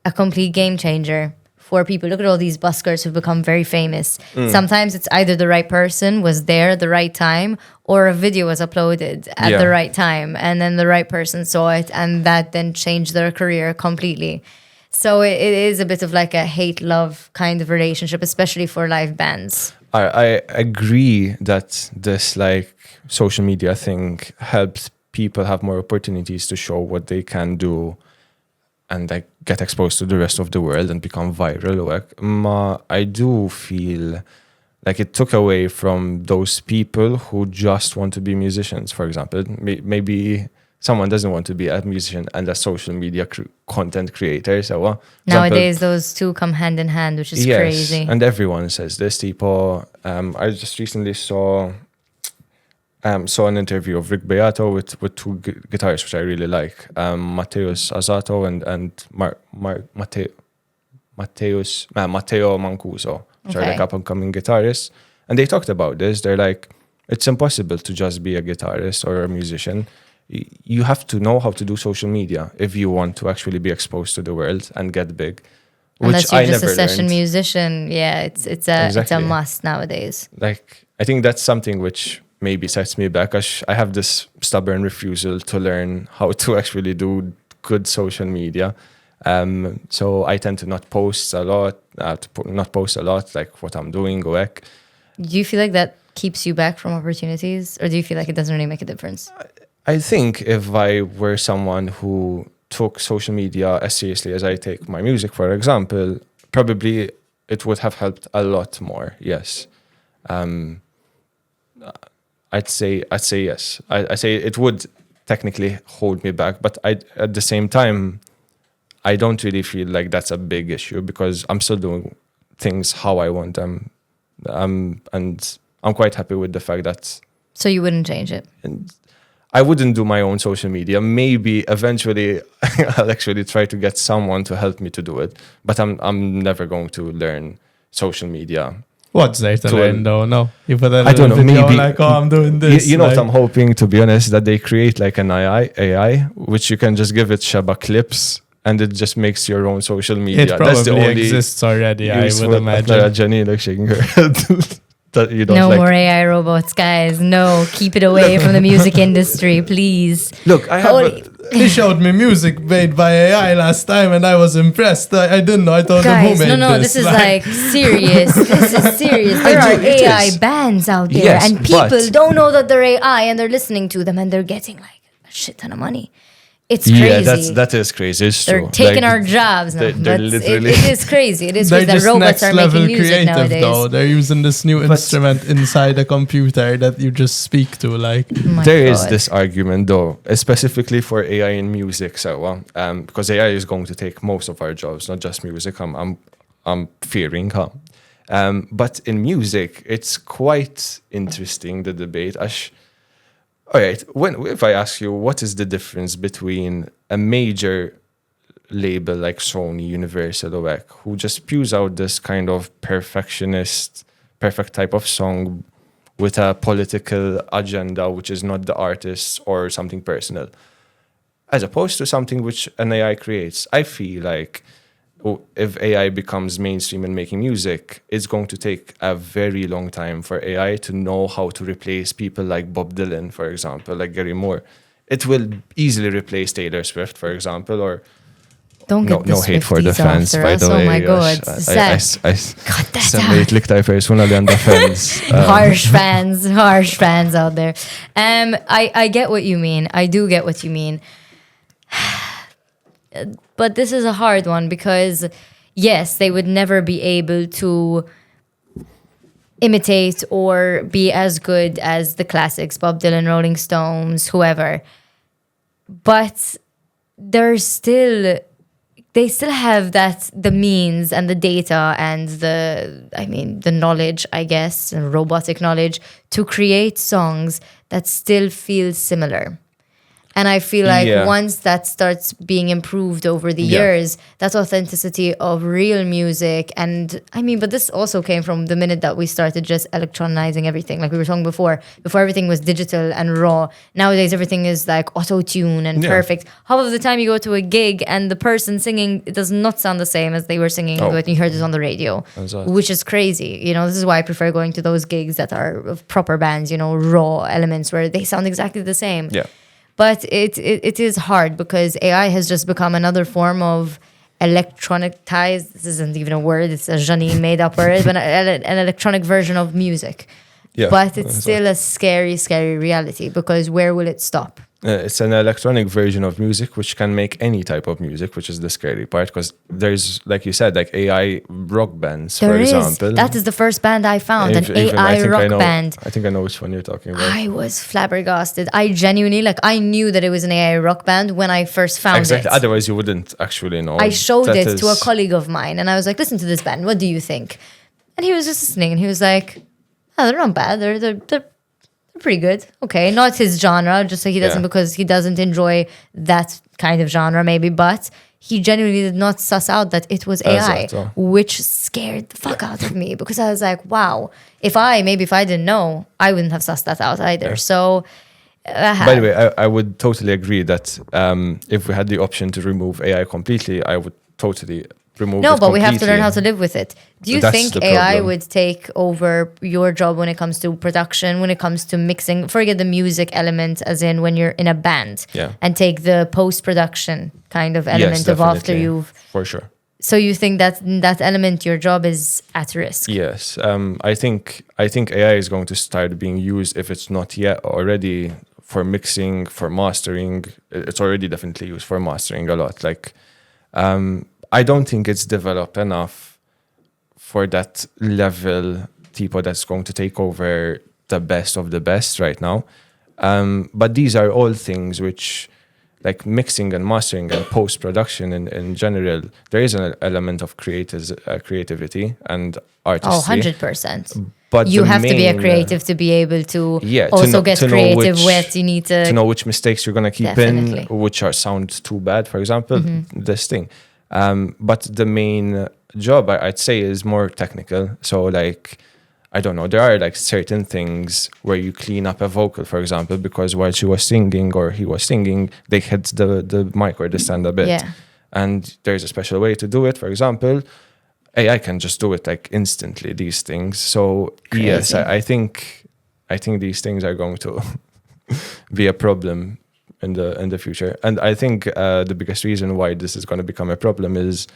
S2: a complete game changer for people. Look at all these buskers who've become very famous. Sometimes it's either the right person was there at the right time or a video was uploaded at the right time and then the right person saw it and that then changed their career completely. So it is a bit of like a hate-love kind of relationship, especially for live bands.
S1: I agree that this like social media thing helps people have more opportunities to show what they can do and like get exposed to the rest of the world and become viral. Like, I do feel like it took away from those people who just want to be musicians, for example. Maybe someone doesn't want to be a musician and a social media content creator. So
S2: nowadays, those two come hand in hand, which is crazy.
S1: And everyone says this. Tipo, I just recently saw an interview of Rick Beato with two guitarists, which I really like. Matteus Azzato and Matteo Mancuso, which are like up-and-coming guitarists. And they talked about this. They're like, it's impossible to just be a guitarist or a musician. You have to know how to do social media if you want to actually be exposed to the world and get big.
S2: Unless you're just a session
S1: learned.
S2: musician, yeah, it's a must nowadays.
S1: Like, I think that's something which maybe sets me back. I have this stubborn refusal to learn how to actually do good social media. So I tend to not post a lot, like what I'm doing.
S2: Do you feel like that keeps you back from opportunities, or do you feel like it doesn't really make a difference?
S1: I think if I were someone who took social media as seriously as I take my music, for example, probably it would have helped a lot more. Yes. I'd say yes. I say it would technically hold me back, but at the same time, I don't really feel like that's a big issue because I'm still doing things how I want them, and I'm quite happy with the fact that.
S2: So you wouldn't change it?
S1: I wouldn't do my own social media. Maybe eventually I'll actually try to get someone to help me to do it, but I'm never going to learn social media.
S3: What's there to learn though? No, you put a
S1: I don't know,
S3: video
S1: maybe
S3: like, oh, I'm doing this.
S1: You know what I'm hoping, to be honest, that they create like an AI, which you can just give it Shaba clips and it just makes your own social media.
S3: It probably
S1: That's the only
S3: exists already, I would imagine.
S1: Jeanine Luc shaking her head. That you don't
S2: no
S1: like.
S2: more AI robots, guys. No, keep it away from the music industry, please.
S1: Look, I have.
S3: He showed me music made by AI last time, and I was impressed. I didn't know. I told him who made
S2: this is like serious. This is serious. There are AI bands out there, and people don't know that they're AI, and they're listening to them, and they're getting like a shit ton of money. It's crazy.
S1: Yeah, that is crazy. It's
S2: They're
S1: true.
S2: taking our jobs now.
S1: They're literally.
S2: It is crazy. It is
S3: They're
S2: crazy that
S3: just
S2: robots
S3: next
S2: are
S3: level
S2: making music
S3: creative
S2: nowadays.
S3: though. They're using this new instrument inside a computer that you just speak to. Like
S1: There is this argument though, specifically for AI in music. So, because AI is going to take most of our jobs, not just music. I'm fearing, but in music, it's quite interesting, the debate. All right, if I ask you, what is the difference between a major label like Sony, Universal, or WEC, who just spews out this kind of perfect type of song with a political agenda, which is not the artist or something personal, as opposed to something which an AI creates? I feel like if AI becomes mainstream in making music, it's going to take a very long time for AI to know how to replace people like Bob Dylan, for example, like Gary Moore. It will easily replace Taylor Swift, for example, or
S2: Don't get
S1: no hate for the fans, by the way.
S2: Oh my god.
S1: Semmejt liktar persuna li għandha fans.
S2: Harsh fans out there. I get what you mean. I do get what you mean. But this is a hard one because, yes, they would never be able to imitate or be as good as the classics, Bob Dylan, Rolling Stones, whoever. But they still have the means and the data and the knowledge, I guess, and robotic knowledge to create songs that still feel similar. And I feel like once that starts being improved over the years, that authenticity of real music, and but this also came from the minute that we started just electronizing everything. Like we were talking before everything was digital and raw. Nowadays, everything is like auto-tune and perfect. Half of the time you go to a gig and the person singing, it does not sound the same as they were singing when you heard it on the radio, which is crazy. This is why I prefer going to those gigs that are of proper bands, raw elements where they sound exactly the same.
S1: Yeah.
S2: But it is hard because AI has just become another form of electronicized. This isn't even a word. It's a Jeanine made up word, but an electronic version of music. Yeah, but it's still a scary, scary reality because where will it stop?
S1: It's an electronic version of music which can make any type of music, which is the scary part because there's, like you said, like AI rock bands, for example.
S2: That is the first band I found, an AI rock band.
S1: I think I know which one you're talking about.
S2: I was flabbergasted. I genuinely, I knew that it was an AI rock band when I first found it.
S1: Otherwise you wouldn't actually know.
S2: I showed it to a colleague of mine and I was like, listen to this band, what do you think? And he was just listening and he was like, oh, they're not bad. They're pretty good. Okay, not his genre, just so he doesn't because he doesn't enjoy that kind of genre maybe, but he genuinely did not suss out that it was AI, which scared the fuck out of me because I was like, wow, if I didn't know, I wouldn't have sussed that out either. Yeah. So
S1: by the way, I would totally agree that if we had the option to remove AI completely, I would totally remove it
S2: but we have to learn how to live with it. Do you think AI would take over your job when it comes to production, when it comes to mixing? Forget the music element, as in when you're in a band, and take the post-production kind of element of after you've...
S1: For sure.
S2: So you think that element, your job is at risk?
S1: Yes. I think AI is going to start being used, if it's not yet already, for mixing, for mastering. It's already definitely used for mastering a lot. Like, I don't think it's developed enough for that level tipo that's going to take over the best of the best right now. But these are all things which, like mixing and mastering and post-production in general, there is an element of creativity and artistry.
S2: 100%. But you have to be a creative to be able to get creative with. You need to
S1: know which mistakes you're going to keep in, which sound too bad, for example, this thing. But the main job, I'd say, is more technical. So, like, I don't know, there are like certain things where you clean up a vocal, for example, because while she was singing or he was singing, they hit the mic or the stand a bit. Yeah. And there's a special way to do it. For example, AI can just do it like instantly, these things. So, crazy. Yes, I think these things are going to be a problem in the future. And I think the biggest reason why this is going to become a problem is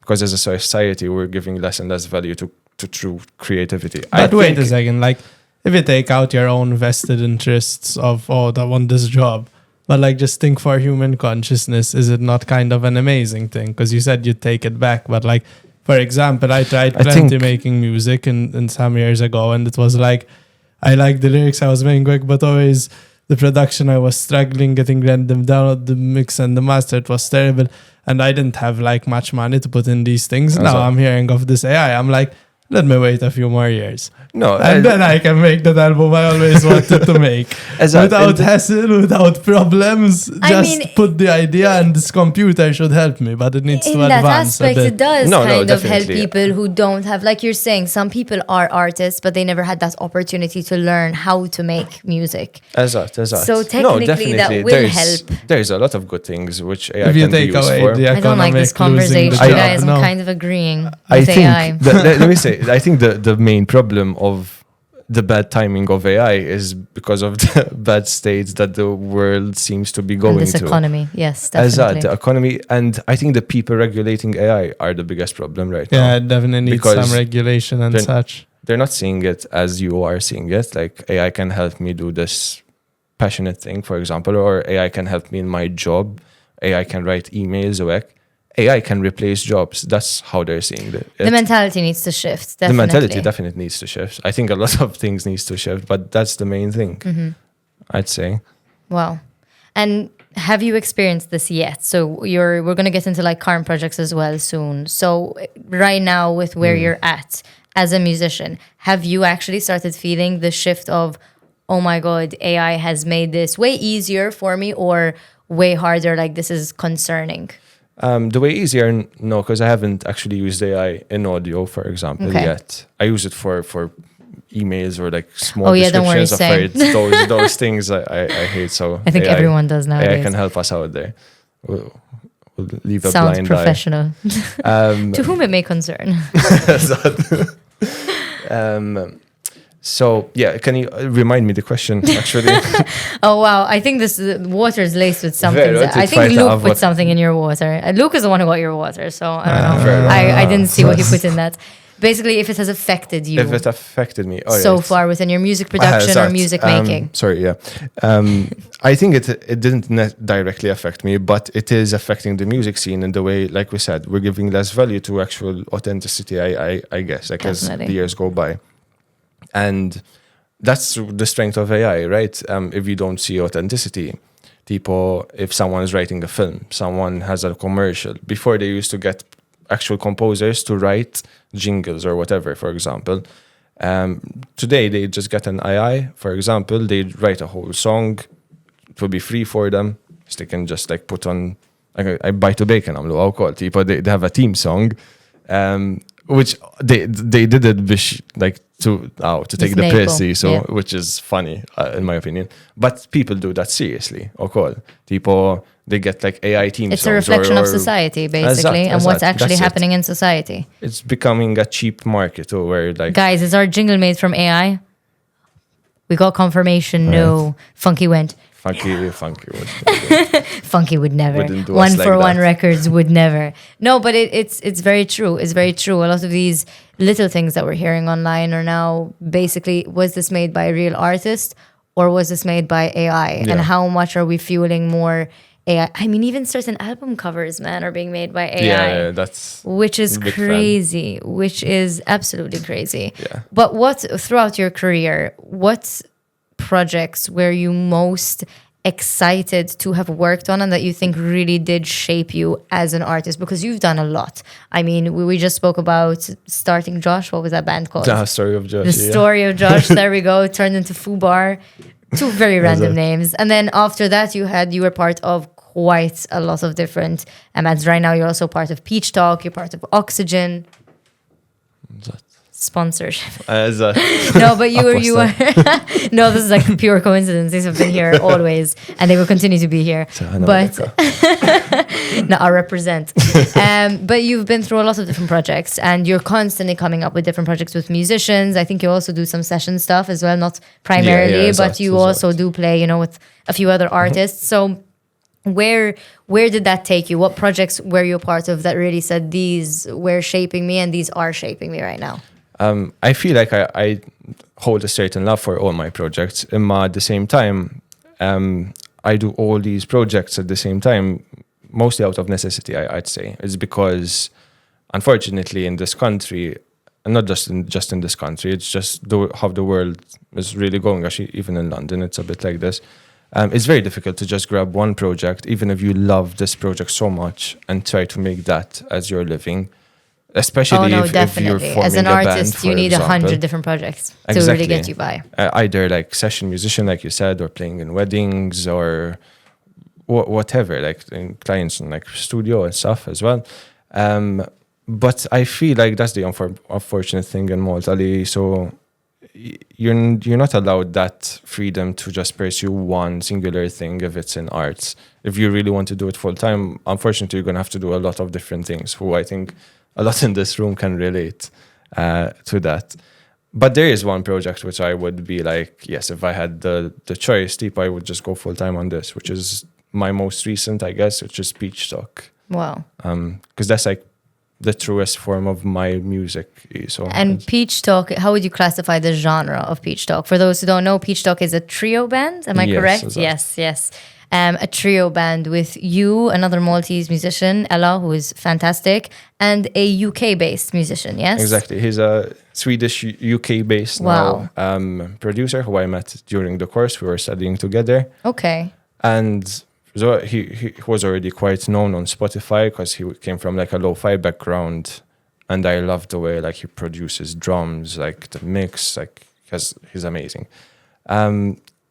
S1: because as a society we're giving less and less value to true creativity.
S3: But wait a second, like if you take out your own vested interests of I want this job, But like, just think for human consciousness, is it not kind of an amazing thing? Because you said you'd take it back, but like, for example, I tried plenty making music in some years ago, and it was like, I like the lyrics I was making quick, but always the production, I was struggling getting them down, the mix and the master, it was terrible. And I didn't have like much money to put in these things. Now I'm hearing of this AI. I'm like, let me wait a few more years.
S1: No,
S3: and then I can make that album I always wanted to make. Without hassle, without problems. Put the idea, and this computer should help me, but it needs to advance
S2: that aspect,
S3: a bit.
S2: it does kind of help
S1: definitely.
S2: people who don't have, like you're saying, some people are artists, but they never had that opportunity to learn how to make music.
S1: Exactly.
S2: So technically that will help.
S1: There's a lot of good things which AI
S3: If you
S1: can be
S3: take
S1: used
S3: away
S1: for.
S3: the
S2: I don't like this conversation, guys. I'm kind of agreeing with AI.
S1: Let me say, I think the main problem of the bad timing of AI is because of the bad state that the world seems to be going
S2: and this
S1: to.
S2: economy, yes, definitely.
S1: The economy, and I think the people regulating AI are the biggest problem right now.
S3: Yeah, it definitely needs
S1: Because
S3: some regulation and such.
S1: They're not seeing it as you are seeing it. Like, AI can help me do this passionate thing, for example, or AI can help me in my job. AI can write emails or AI can replace jobs. That's how they're seeing it.
S2: The mentality needs to shift, definitely.
S1: The mentality definitely needs to shift. I think a lot of things needs to shift, but that's the main thing, I'd say.
S2: Wow. And have you experienced this yet? So we're going to get into like current projects as well soon. So right now with where you're at as a musician, have you actually started feeling the shift of, oh my God, AI has made this way easier for me, or way harder, like this is concerning?
S1: The way easier, no, because I haven't actually used AI in audio, for example, yet. I use it for emails or like small descriptions of those things I hate. So
S2: I think
S1: AI,
S2: everyone does nowadays.
S1: AI can help us out there. We'll leave a
S2: Sounds
S1: blind
S2: professional. To whom it may concern.
S1: So yeah, can you remind me the question actually?
S2: Oh wow, I think this water is laced with something. I think Luke put something in your water. Luke is the one who got your water, so I don't know. I didn't see what he put in that. Basically, if it has affected you.
S1: If it affected me.
S2: So far within your music production or music making.
S1: Sorry, yeah. I think it didn't directly affect me, but it is affecting the music scene in the way, like we said, we're giving less value to actual authenticity, I guess, like as the years go by. And that's the strength of AI, right? If you don't see authenticity, if someone is writing a film, someone has a commercial, before they used to get actual composers to write jingles or whatever, for example. Today, they just get an AI, for example, they write a whole song, it will be free for them, so they can just like put on, like, I buy to Bejken Il-Live, they have a theme song, which they did it like to take the piss, which is funny in my opinion. But people do that seriously. People, they get like AI theme songs.
S2: It's a reflection of society, basically, and what's actually happening in society.
S1: It's becoming a cheap market, where like,
S2: guys, is our jingle made from AI? We got confirmation. No, Funky went.
S1: Funky would.
S2: Funky would never. 141 Records would never. No, but it's very true. It's very true. A lot of these little things that we're hearing online are now basically, was this made by a real artist or was this made by AI? Yeah. And how much are we fueling more AI? I mean, even certain album covers, man, are being made by AI.
S1: Yeah, that's...
S2: Which is crazy. Which is absolutely crazy.
S1: Yeah.
S2: But throughout your career, what projects were you most excited to have worked on and that you think really did shape you as an artist? Because you've done a lot. I mean, we just spoke about starting Josh. What was that band called?
S1: The Story of Josh.
S2: The Story of Josh. There we go. Turned into Fubar. Two very random names. And then after that, you were part of quite a lot of different bands. Right now, you're also part of Peach Talk. You're part of OXYGYN. Sponsorship. No, but you are. No, this is like pure coincidence. These have been here always, and they will continue to be here. But no, I represent. But you've been through a lot of different projects, and you're constantly coming up with different projects with musicians. I think you also do some session stuff as well, not primarily, but you also do play, with a few other artists. So where did that take you? What projects were you a part of that really said these were shaping me and these are shaping me right now?
S1: I feel like I hold a certain love for all my projects. At the same time, I do all these projects at the same time, mostly out of necessity, I'd say. It's because, unfortunately, in this country, and not just in this country, it's just how the world is really going. Actually, even in London, it's a bit like this. It's very difficult to just grab one project, even if you love this project so much, and try to make that as your living. Especially if you're forming
S2: as an
S1: a band,
S2: artist, you need 100 different projects to really get you by.
S1: Either like session musician, like you said, or playing in weddings, or whatever, like in clients in like studio and stuff as well. But I feel like that's the unfortunate thing in Malta. So you're not allowed that freedom to just pursue one singular thing if it's in arts. If you really want to do it full time, unfortunately, you're going to have to do a lot of different things. Who I think a lot in this room can relate to that. But there is one project which I would be like, yes, if I had the choice, I would just go full time on this, which is my most recent, I guess, which is Peach Talk.
S2: Wow.
S1: Because that's like the truest form of my music. So
S2: and Peach Talk, how would you classify the genre of Peach Talk? For those who don't know, Peach Talk is a trio band. Am I correct?
S1: Exactly.
S2: Yes. A trio band with you, another Maltese musician, Ella, who is fantastic, and a UK-based musician, yes?
S1: Exactly. He's a Swedish, UK-based now producer who I met during the course. We were studying together.
S2: Okay.
S1: And so he was already quite known on Spotify because he came from like a lo-fi background. And I love the way like he produces drums, like the mix, like he's amazing.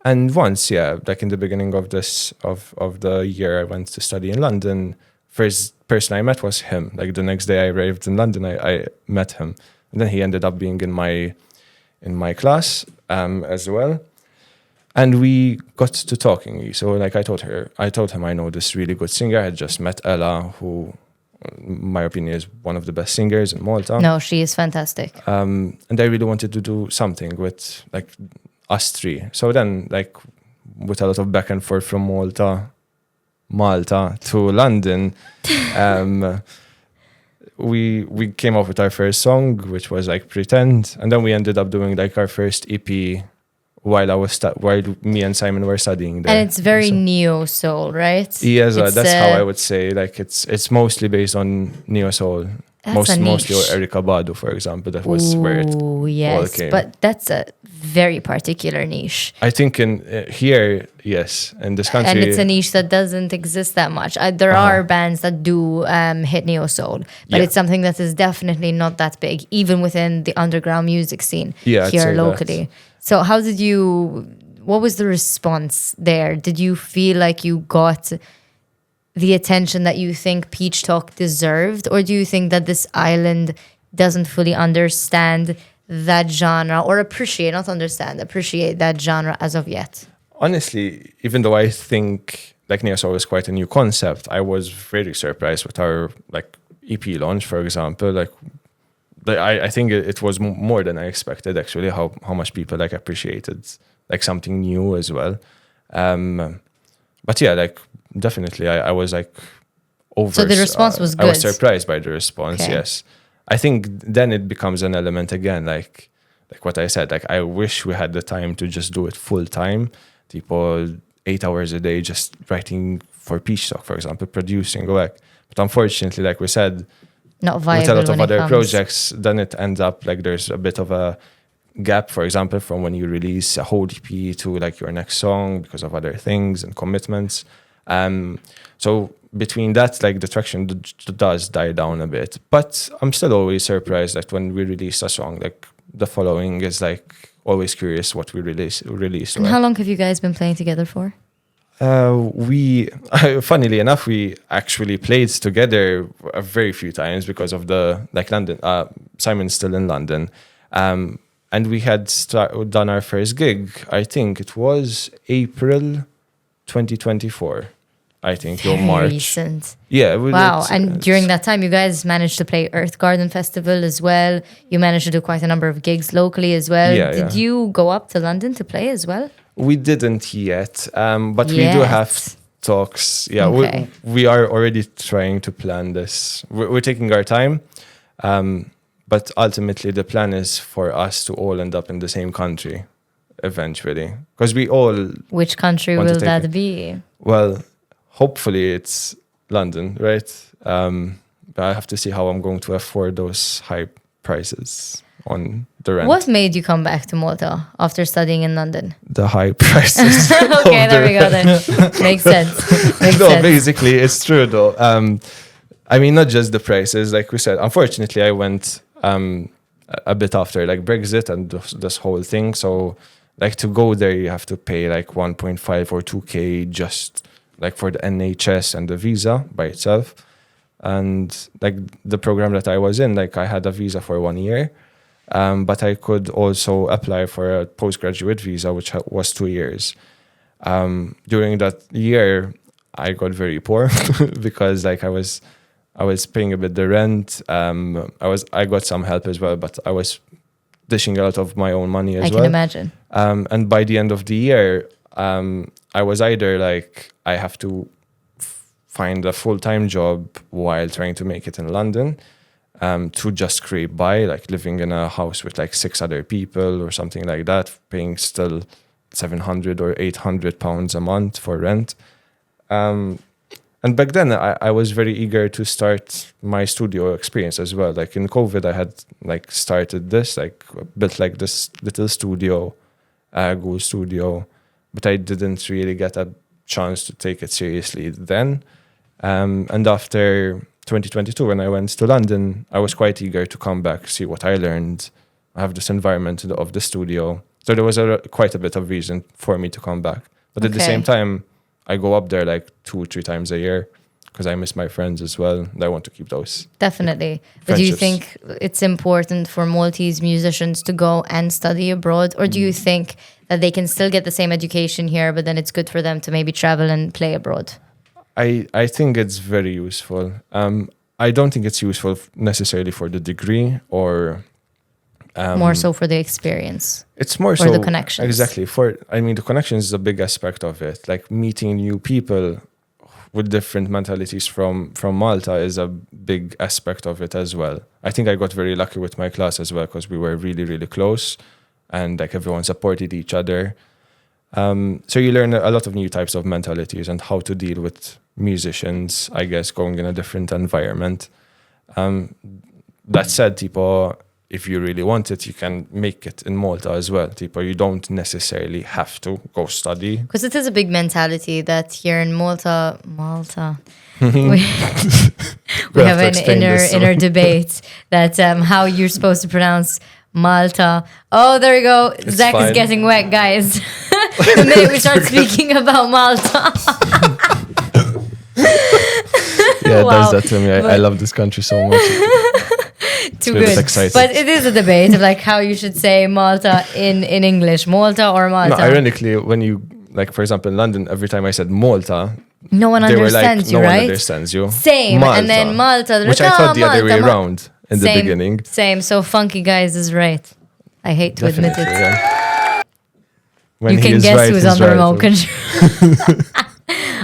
S1: And once, like in the beginning of the year, I went to study in London. First person I met was him. Like the next day I arrived in London, I met him. And then he ended up being in my class as well. And we got to talking. So like I told him I know this really good singer. I had just met Ella, who, in my opinion, is one of the best singers in Malta.
S2: No, she is fantastic.
S1: And I really wanted to do something with like us three. So then, like, with a lot of back and forth from Malta to London, we came up with our first song, which was like Pretend, and then we ended up doing like our first EP while me and Simon were studying there.
S2: And it's very neo soul, right?
S1: Yes, that's how I would say. Like it's mostly based on neo soul. Mostly Erykah Badu, for example. That was where it all came.
S2: But that's a very particular niche.
S1: I think in here, yes, in this country.
S2: And it's a niche that doesn't exist that much. There are bands that do hit neo soul, but it's something that is definitely not that big, even within the underground music scene here locally. So what was the response there? Did you feel like you got the attention that you think Peach Talk deserved? Or do you think that this island doesn't fully understand that genre or appreciate that genre as of yet? Honestly,
S1: even though I think like neo soul is quite a new concept, I was very surprised with our like EP launch, for example. Like I think it was more than I expected, actually, how much people like appreciated like something new as well. But yeah, like definitely I was like over. So
S2: the response was good.
S1: I was surprised by the response. Okay. Yes. I think then it becomes an element again, like what I said, like I wish we had the time to just do it full time. People 8 hours a day just writing for Peach Talk, for example, producing work. But unfortunately, like we said,
S2: not viable
S1: with a lot of other projects, then it ends up like there's a bit of a gap, for example, from when you release a whole EP to like your next song because of other things and commitments. So between that, like the traction does die down a bit. But I'm still always surprised that when we release a song, like the following is like always curious what we release.
S2: And how long have you guys been playing together for?
S1: We, funnily enough, we actually played together a very few times because of the like London. Simon's still in London, and we had done our first gig. I think it was April 2024. I think
S2: very
S1: March.
S2: Recent.
S1: Yeah.
S2: Wow! And during that time, you guys managed to play Earth Garden Festival as well. You managed to do quite a number of gigs locally as well.
S1: Yeah,
S2: Did you go up to London to play as well?
S1: We didn't yet, but we do have talks. Yeah,
S2: okay.
S1: we are already trying to plan this. We're taking our time, but ultimately the plan is for us to all end up in the same country. eventually, because we all,
S2: Which country
S1: want to
S2: will
S1: take
S2: that
S1: it.
S2: be?
S1: well, hopefully it's London, right? But I have to see how I'm going to afford those high prices on the rent.
S2: What made you come back to Malta after studying in London?
S1: The high prices.
S2: Okay,
S1: of
S2: there
S1: the
S2: we go then. Makes sense. Makes
S1: No,
S2: sense.
S1: basically, it's true though. I mean, not just the prices, like we said. Unfortunately, I went a bit after like Brexit and this whole thing. So, like to go there, you have to pay like 1.5 or 2K just like for the NHS and the visa by itself. And like the program that I was in, like I had a visa for 1 year, but I could also apply for a postgraduate visa, which was 2 years. During that year, I got very poor because like I was paying a bit the rent. I got some help as well, but I was dishing a lot of my own money as
S2: I
S1: well.
S2: can imagine.
S1: And by the end of the year, I was either like I have to find a full-time job while trying to make it in London, to just scrape by, like living in a house with like 6 other people or something like that, paying still 700 or 800 pounds a month for rent. And back then I was very eager to start my studio experience as well. Like in COVID, I had like started this, like built like this little studio, Google Studio, but I didn't really get a chance to take it seriously then. And after 2022, when I went to London, I was quite eager to come back, see what I learned, have this environment of the studio. So there was quite a bit of reason for me to come back. But at the
S2: Okay.
S1: same time, I go up there like 2-3 times a year because I miss my friends as well. And I want to keep those.
S2: Definitely. But do you
S1: Friendships.
S2: think it's important for Maltese musicians to go and study abroad? Or do you think that they can still get the same education here, but then it's good for them to maybe travel and play abroad?
S1: I think it's very useful. I don't think it's useful necessarily for the degree or...
S2: More so for the experience.
S1: It's more
S2: Or
S1: so
S2: the connections.
S1: Exactly. I mean, the connections is a big aspect of it. Like meeting new people with different mentalities from Malta is a big aspect of it as well. I think I got very lucky with my class as well because we were really, really close and like everyone supported each other. So you learn a lot of new types of mentalities and how to deal with musicians, I guess, going in a different environment. That said, tipo, if you really want it, you can make it in Malta as well. Tipo, you don't necessarily have to go study.
S2: Because it is a big mentality that here in Malta, we have
S1: to
S2: an
S1: explain this.
S2: inner debate that how you're supposed to pronounce Malta. Oh, there we go. Zach is
S1: fine.
S2: getting wet, guys. The minute we start speaking about Malta.
S1: Yeah, it
S2: Wow.
S1: does that to me. I love this country so much.
S2: Too
S1: a bit
S2: good.
S1: exciting.
S2: But it is a debate of like how you should say Malta in English. Malta or Malta.
S1: No, ironically, when you, like, for example, in London, every time I said Malta,
S2: No one
S1: they were like,
S2: understands you,
S1: no one
S2: right?
S1: understands you.
S2: Same. And then Malta. they're
S1: Which
S2: like,
S1: I thought the
S2: Malta,
S1: other way
S2: Malta.
S1: around in the beginning.
S2: Same. So Funky Guys is right. I hate to admit
S1: Definitely,
S2: it.
S1: yeah. When
S2: You
S1: he
S2: can
S1: is
S2: guess
S1: right,
S2: who's
S1: he's
S2: on the
S1: right.
S2: remote control.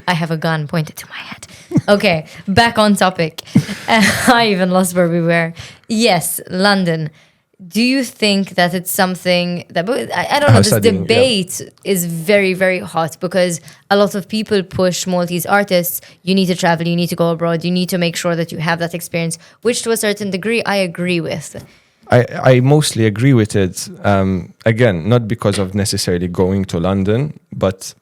S2: I have a gun pointed to my head. Okay, back on topic. I even lost where we were. Yes, London. Do you think that it's something that, but I don't know, this
S1: Studying, yeah.
S2: debate is very, very hot because a lot of people push Maltese artists, you need to travel, you need to go abroad, you need to make sure that you have that experience, which to a certain degree I agree with.
S1: I mostly agree with it. Again, not because of necessarily going to London, but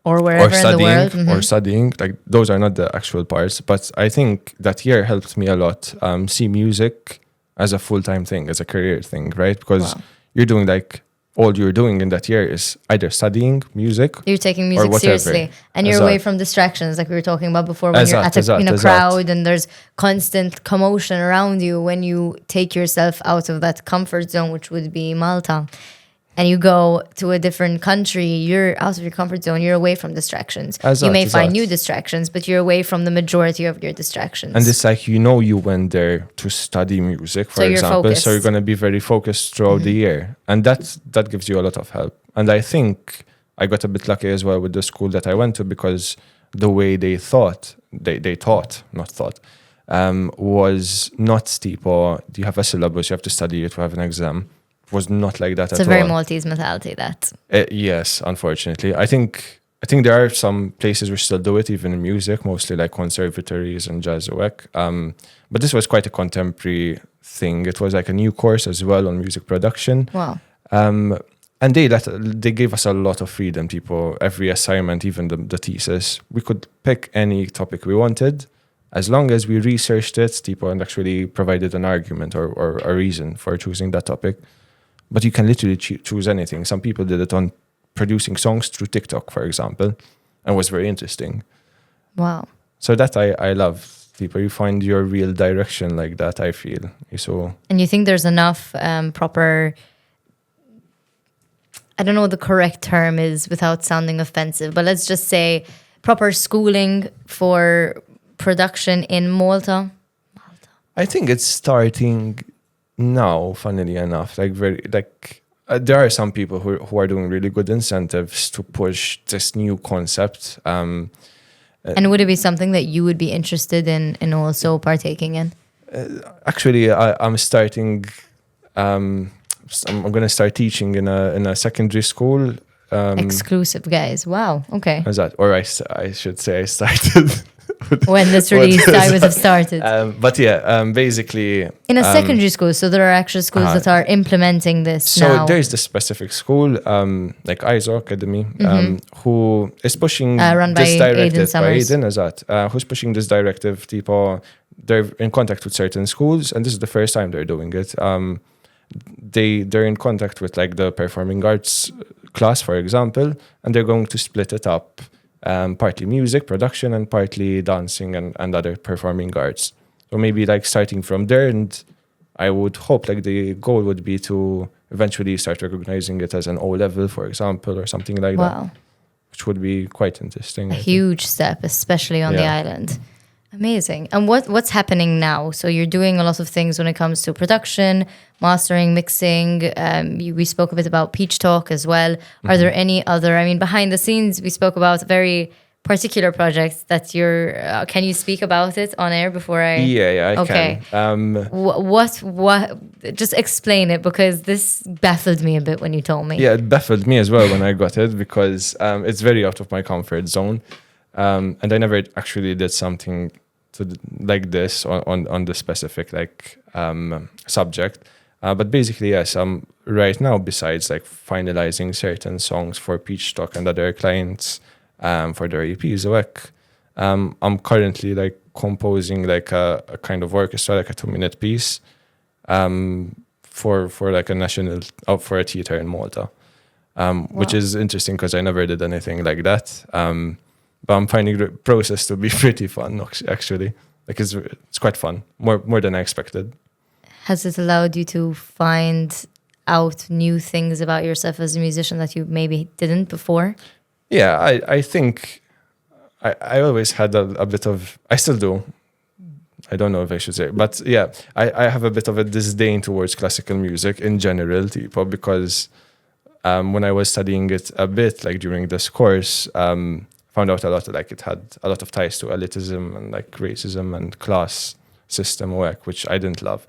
S2: Or wherever in the world. Mhm.
S1: or studying. Like those are not the actual parts. But I think that year helped me a lot. See music as a full-time thing, as a career thing, right? Because
S2: Wow.
S1: you're doing like all you're doing in that year is either studying music.
S2: You're taking
S1: or
S2: music
S1: whatever.
S2: seriously, and you're
S1: Exact.
S2: away from distractions, like we were talking about before. When you're
S1: Exact,
S2: in a
S1: exact.
S2: crowd and there's constant commotion around you, when you take yourself out of that comfort zone, which would be Malta, and you go to a different country, you're out of your comfort zone. You're away from distractions. You
S1: Exact,
S2: may find
S1: exact.
S2: new distractions, but you're away from the majority of your distractions.
S1: And it's like, you went there to study music, for
S2: So you're
S1: example.
S2: focused.
S1: So you're going to be very focused throughout the year. And that gives you a lot of help. And I think I got a bit lucky as well with the school that I went to because the way they taught, was not steep or you have a syllabus, you have to study it, you have an exam. was not like that
S2: It's
S1: at
S2: a very
S1: all.
S2: Maltese mentality, that.
S1: Yes, unfortunately. I think there are some places which still do it, even in music, mostly like conservatories and jazz work. But this was quite a contemporary thing. It was like a new course as well on music production.
S2: Wow.
S1: And they gave us a lot of freedom, people. Every assignment, even the thesis, we could pick any topic we wanted, as long as we researched it, people, and actually provided an argument or a reason for choosing that topic. But you can literally choose anything. Some people did it on producing songs through TikTok, for example, and was very interesting.
S2: Wow.
S1: So that I love. People, you find your real direction like that, I feel. So.
S2: And you think there's enough proper, I don't know what the correct term is without sounding offensive, but let's just say proper schooling for production in Malta?
S1: I think it's starting now, funnily enough. There are some people who are doing really good incentives to push this new concept.
S2: And would it be something that you would be interested in also partaking in?
S1: Actually, I'm starting. I'm going to start teaching in a secondary school.
S2: Exclusive, guys. Wow. Okay.
S1: Is that, or I should say I started.
S2: When this released, I would have started.
S1: But yeah, basically.
S2: In a secondary school, so there are actual schools that are implementing this now.
S1: So there's this specific school, like ISO Academy, who is pushing
S2: run by
S1: this directive
S2: Aidan
S1: by
S2: Summers.
S1: Aidan, is that, who's pushing this directive. People, they're in contact with certain schools, and this is the first time they're doing it. They're in contact with like the performing arts class, for example, and they're going to split it up. Partly music production and partly dancing and other performing arts. So maybe like starting from there, and I would hope like the goal would be to eventually start recognizing it as an O level, for example, or something like that, which would be quite interesting.
S2: A huge step, especially on the island. Amazing. And what's happening now? So you're doing a lot of things when it comes to production, mastering, mixing. We spoke a bit about Peach Talk as well. Are there any other, behind the scenes, we spoke about very particular projects that you're, can you speak about it on air before I?
S1: Yeah, I can.
S2: What, just explain it, because this baffled me a bit when you told me.
S1: Yeah, it baffled me as well when I got it, because it's very out of my comfort zone. And I never actually did something like this on the specific subject. But basically, yes, right now, besides like finalizing certain songs for Peach Talk and other clients for their EPs work, I'm currently like composing like a kind of orchestra, like a 2-minute piece for like a national, for a theater in Malta, which is interesting because I never did anything like that. But I'm finding the process to be pretty fun, actually. Like it's quite fun, more than I expected.
S2: Has it allowed you to find out new things about yourself as a musician that you maybe didn't before?
S1: Yeah, I think I always had a bit of, I still do. I don't know if I should say, but yeah, I have a bit of a disdain towards classical music in general, because when I was studying it a bit, like during this course, found out a lot, like it had a lot of ties to elitism and like racism and class system work, which I didn't love.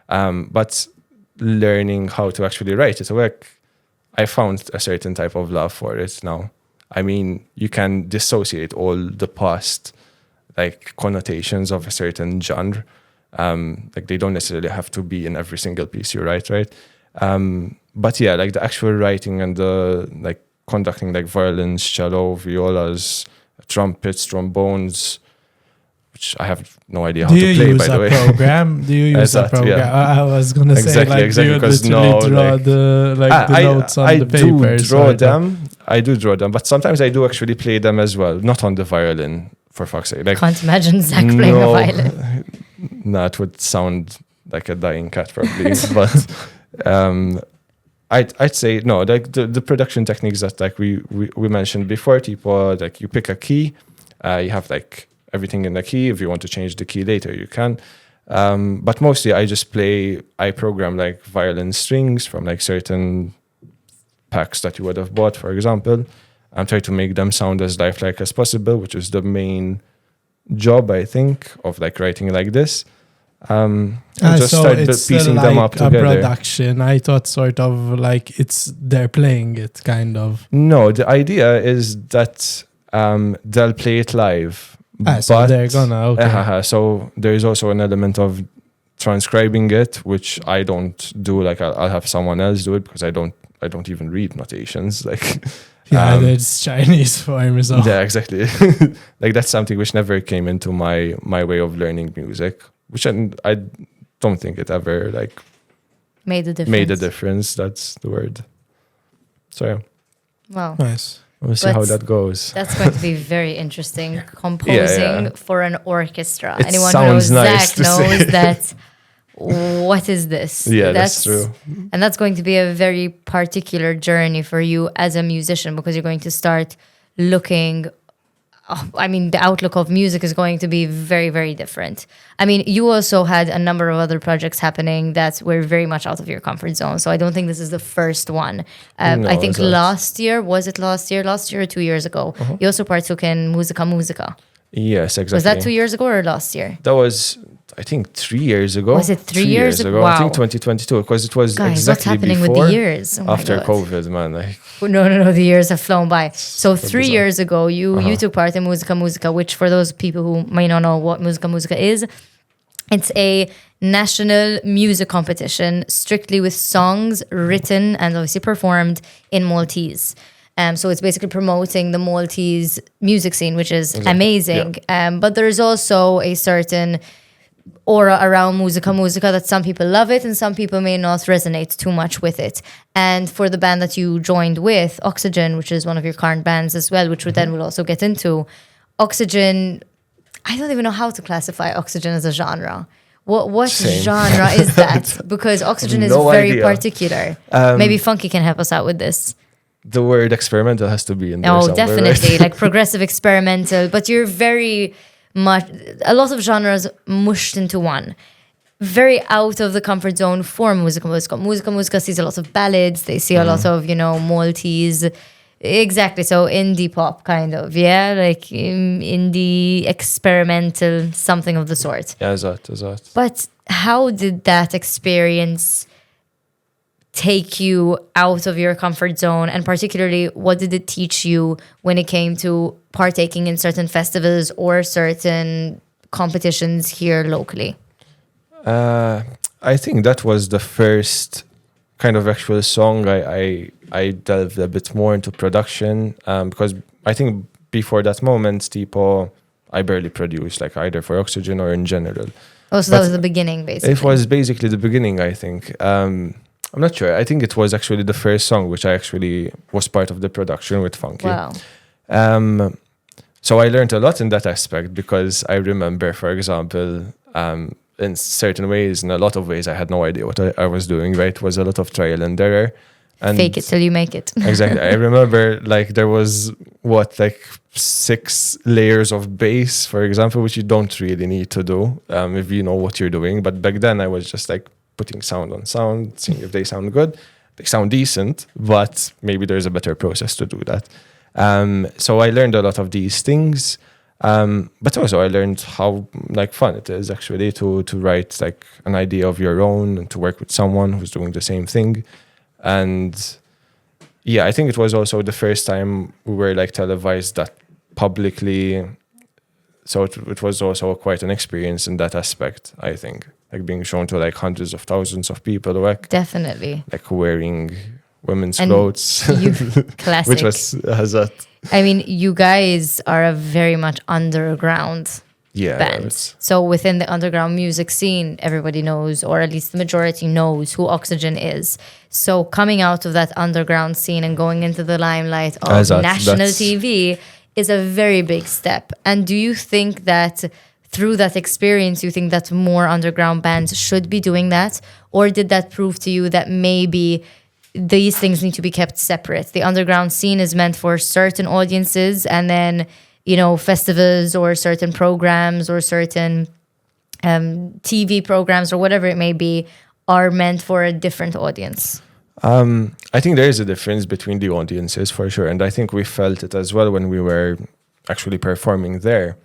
S1: But learning how to actually write it work, I found a certain type of love for it now. You can dissociate all the past like connotations of a certain genre. Like they don't necessarily have to be in every single piece you write, right? But yeah, like the actual writing and the like conducting like violins, cello, violas, trumpets, trombones, which I have no idea how to play, by the way.
S3: Do you use a program?
S1: Yeah.
S3: I was going to say, like, do you literally draw the notes on the paper?
S1: I do draw them, but sometimes I do actually play them as well, not on the violin, for fuck's sake. Like,
S2: can't imagine Zack playing a violin.
S1: No, it would sound like a dying cat probably, but... I'd say no, like the production techniques that like we mentioned before, people, like you pick a key, you have like everything in the key. If you want to change the key later, you can. But mostly I program like violin strings from like certain packs that you would have bought, for example. I'm trying to make them sound as lifelike as possible, which is the main job, I think, of like writing like this. Just
S3: so
S1: start
S3: it's
S1: piecing
S3: still
S1: them
S3: like
S1: up
S3: a
S1: together.
S3: production. I thought sort of like they're playing it kind of.
S1: No, the idea is that they'll play it live.
S3: So they're gonna, okay.
S1: So there is also an element of transcribing it, which I don't do. Like I'll have someone else do it because I don't even read notations. Like
S3: there's Chinese form. So.
S1: yeah, exactly. Like that's something which never came into my way of learning music, which I don't think it ever like
S2: Made a difference.
S1: made a difference. That's the word. So yeah,
S2: Wow.
S3: Nice.
S1: we'll see
S2: But
S1: how that goes.
S2: That's going to be very interesting. Composing for an orchestra.
S1: It
S2: Anyone who knows
S1: sounds nice
S2: Zack
S1: to
S2: knows
S1: say.
S2: that. What is this?
S1: Yeah, that's true.
S2: And that's going to be a very particular journey for you as a musician, because you're going to start looking. I mean, the outlook of music is going to be very, very different. I mean, you also had a number of other projects happening that were very much out of your comfort zone. So I don't think this is the first one. I think
S1: it's not.
S2: last year or 2 years ago, you also partook in Musica.
S1: Yes, exactly.
S2: Was that 2 years ago or last year?
S1: That was, I think, 3 years ago.
S2: Was it 3 years ago?
S1: I think
S2: Wow.
S1: 2022, because it was
S2: Guys,
S1: exactly
S2: what's happening
S1: before,
S2: with the years? Oh my
S1: after
S2: God.
S1: COVID, man. Like,
S2: No, the years have flown by. So 3
S1: bizarre.
S2: years ago, you took part in Musica, which for those people who may not know what Musica is, it's a national music competition strictly with songs written and obviously performed in Maltese. So it's basically promoting the Maltese music scene, which is amazing. But there's also a certain aura around Musica that some people love it and some people may not resonate too much with it. And for the band that you joined with, OXYGYN, which is one of your current bands as well, which then we'll also get into, OXYGYN, I don't even know how to classify OXYGYN as a genre. What
S1: Same.
S2: genre is that? Because OXYGYN is
S1: No
S2: very
S1: idea.
S2: particular. Maybe Funky can help us out with this.
S1: the word experimental has to be in there
S2: Oh,
S1: somewhere,
S2: definitely.
S1: right?
S2: Like progressive experimental, but you're very much, a lot of genres mushed into one. Very out of the comfort zone for Musica sees a lot of ballads. They see a lot of, Maltese. Exactly. So indie pop kind of, yeah? Like indie experimental, something of the sort.
S1: Yeah, exakt.
S2: But how did that experience take you out of your comfort zone, and particularly what did it teach you when it came to partaking in certain festivals or certain competitions here locally?
S1: I think that was the first kind of actual song I delved a bit more into production, because I think before that moment, tipo, I barely produced, like either for OXYGYN or in general.
S2: Oh, so that was the beginning, basically.
S1: It was basically the beginning, I think. I'm not sure. I think it was actually the first song which I actually was part of the production with Funky.
S2: Wow.
S1: So I learned a lot in that aspect, because I remember, for example, in certain ways, in a lot of ways, I had no idea what I was doing, right? It was a lot of trial and error. And
S2: Fake it till you make it.
S1: exactly. I remember like there was 6 layers of bass, for example, which you don't really need to do if you know what you're doing. But back then I was just like putting sound on sound, seeing if they sound good. They sound decent, but maybe there's a better process to do that. So I learned a lot of these things. But also I learned how like fun it is actually to write like an idea of your own and to work with someone who's doing the same thing. And yeah, I think it was also the first time we were like televised that publicly. So it was also quite an experience in that aspect, I think. Like being shown to like hundreds of thousands of people, like
S2: Definitely.
S1: wearing women's
S2: And
S1: clothes,
S2: Classic.
S1: which has that.
S2: I mean, you guys are a very much underground band.
S1: It's-
S2: So within the underground music scene, everybody knows, or at least the majority knows, who OXYGYN is. So coming out of that underground scene and going into the limelight of national
S1: that's-
S2: TV is a very big step. And do you think that through that experience, you think that more underground bands should be doing that? Or did that prove to you that maybe these things need to be kept separate? The underground scene is meant for certain audiences, and then, festivals or certain programs or certain TV programs or whatever it may be are meant for a different audience.
S1: I think there is a difference between the audiences for sure. And I think we felt it as well when we were actually performing there.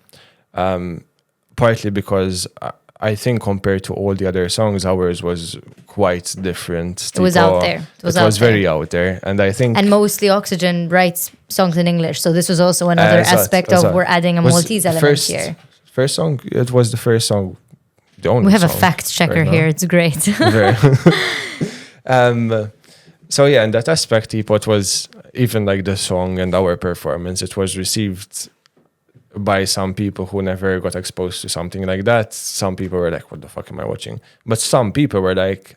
S1: Partly because I think compared to all the other songs, ours was quite different.
S2: It was out there. It was
S1: very out there. And I think...
S2: And mostly OXYGYN writes songs in English. So this was also another aspect of we're adding a Maltese element here.
S1: First song, it was the first song, the only
S2: We have
S1: song
S2: a fact checker
S1: right
S2: here. It's great.
S1: So yeah, in that aspect, it was even like the song and our performance, it was received by some people who never got exposed to something like that. Some people were like, what the fuck am I watching? But some people were like,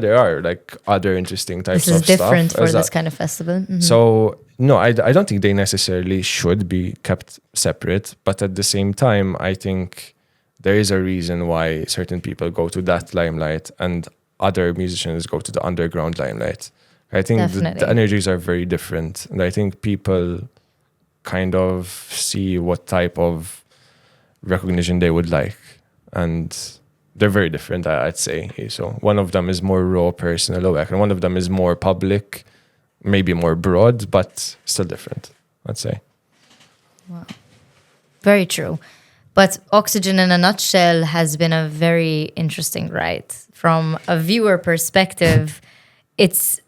S1: there are like other interesting types of stuff.
S2: This is different for this kind of festival. Mm-hmm.
S1: So no, I don't think they necessarily should be kept separate. But at the same time, I think there is a reason why certain people go to that limelight and other musicians go to the underground limelight. I think the energies are very different. And I think people kind of see what type of recognition they would like. And they're very different, I'd say. So one of them is more raw, personal, and one of them is more public, maybe more broad, but still different, I'd say.
S2: Wow. Very true. But OXYGYN in a nutshell has been a very interesting ride. From a viewer perspective, it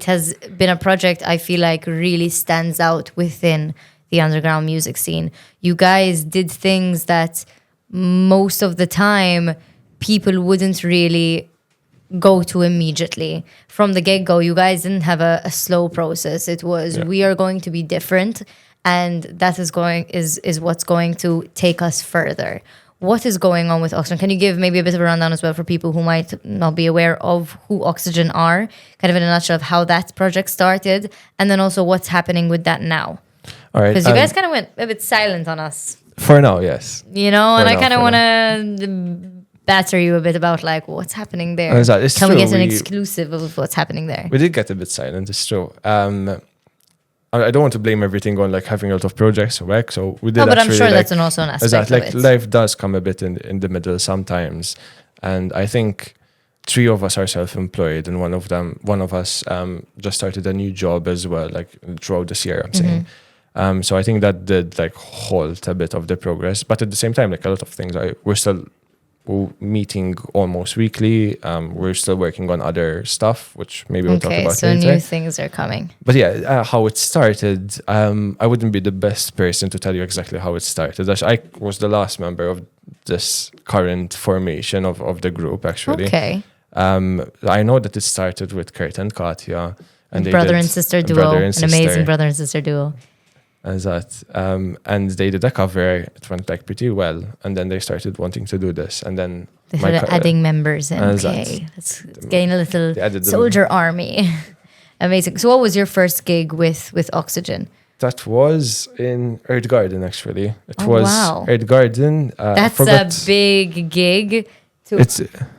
S2: has been a project I feel like really stands out within the underground music scene. You guys did things that most of the time people wouldn't really go to immediately. From the get-go, you guys didn't have a slow process. It was, we are going to be different, and that is what's going to take us further. What is going on with OXYGYN? Can you give maybe a bit of a rundown as well for people who might not be aware of who OXYGYN are, kind of in a nutshell of how that project started, and then also what's happening with that now?
S1: All right.
S2: Because you guys kind of went a bit silent on us.
S1: For now, yes.
S2: You know, and I kind of want to batter you a bit about like what's happening there. Can we get an exclusive of what's happening there?
S1: We did get a bit silent, it's true. I don't want to blame everything on like having a lot of projects or work. So we did.
S2: No, but I'm sure that's also an aspect of it.
S1: Life does come a bit in the middle sometimes, and I think 3 of us are self-employed, and one of us just started a new job as well, like throughout this year. I'm saying. So I think that did like halt a bit of the progress, but at the same time, like a lot of things, we're still meeting almost weekly. We're still working on other stuff, which maybe we'll talk about later.
S2: Okay, so new things are coming.
S1: But yeah, how it started, I wouldn't be the best person to tell you exactly how it started. I was the last member of this current formation of the group, actually.
S2: Okay.
S1: I know that it started with Kurt and Katja. And
S2: brother and sister duo, an amazing brother and sister duo.
S1: And they did a cover. It went like pretty well, and then they started wanting to do this, and then
S2: they started adding members in. Okay, let's gain a little soldier army. Amazing. So, what was your first gig with OXYGYN?
S1: That was in Earth Garden, actually. It was Earth Garden.
S2: That's a big gig.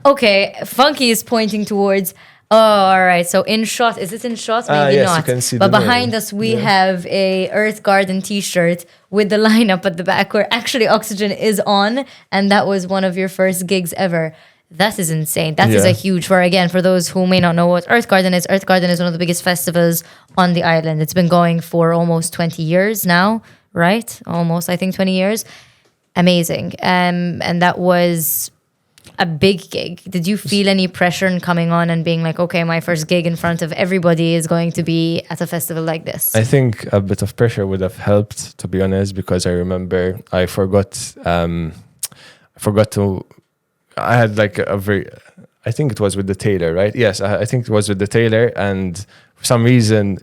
S2: Okay, Funky is pointing towards. Oh, all right. So in shot, is it in shot? Maybe
S1: yes,
S2: not.
S1: You can see
S2: but behind us, we have a Earth Garden T-shirt with the lineup at the back where actually OXYGYN is on, and that was one of your first gigs ever. That is insane. That is a huge, for those who may not know what Earth Garden is one of the biggest festivals on the island. It's been going for almost 20 years now, right? Almost, I think 20 years. Amazing. And that was a big gig. Did you feel any pressure in coming on and being like, okay, my first gig in front of everybody is going to be at a festival like this?
S1: I think a bit of pressure would have helped, to be honest, because I remember I forgot to, I had like I think it was with the tailor, right? Yes, I think it was with the tailor, and for some reason,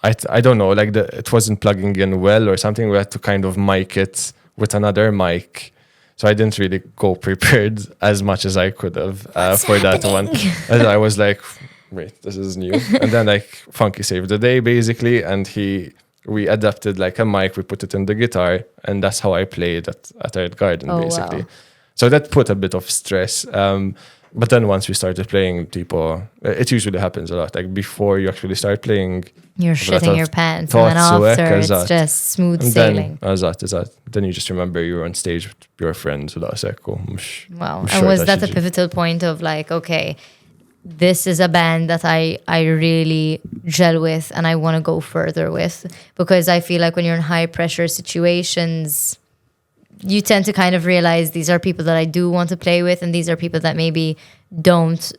S1: I don't know, like it wasn't plugging in well or something. We had to kind of mic it with another mic. So I didn't really go prepared as much as I could have for that one. And I was like, wait, this is new. And then like Funky saved the day basically, and we adapted like a mic, we put it in the guitar, and that's how I played at Earth Garden basically. Wow. So that put a bit of stress. But then once we started playing, it usually happens a lot. Like before you actually start playing,
S2: you're shitting your pants, and then after it's just smooth sailing.
S1: Then you just remember you're on stage with your friends.
S2: Wow. And was that a pivotal point of like, okay, this is a band that I really gel with and I want to go further with? Because I feel like when you're in high pressure situations, you tend to kind of realize these are people that I do want to play with, and these are people that maybe don't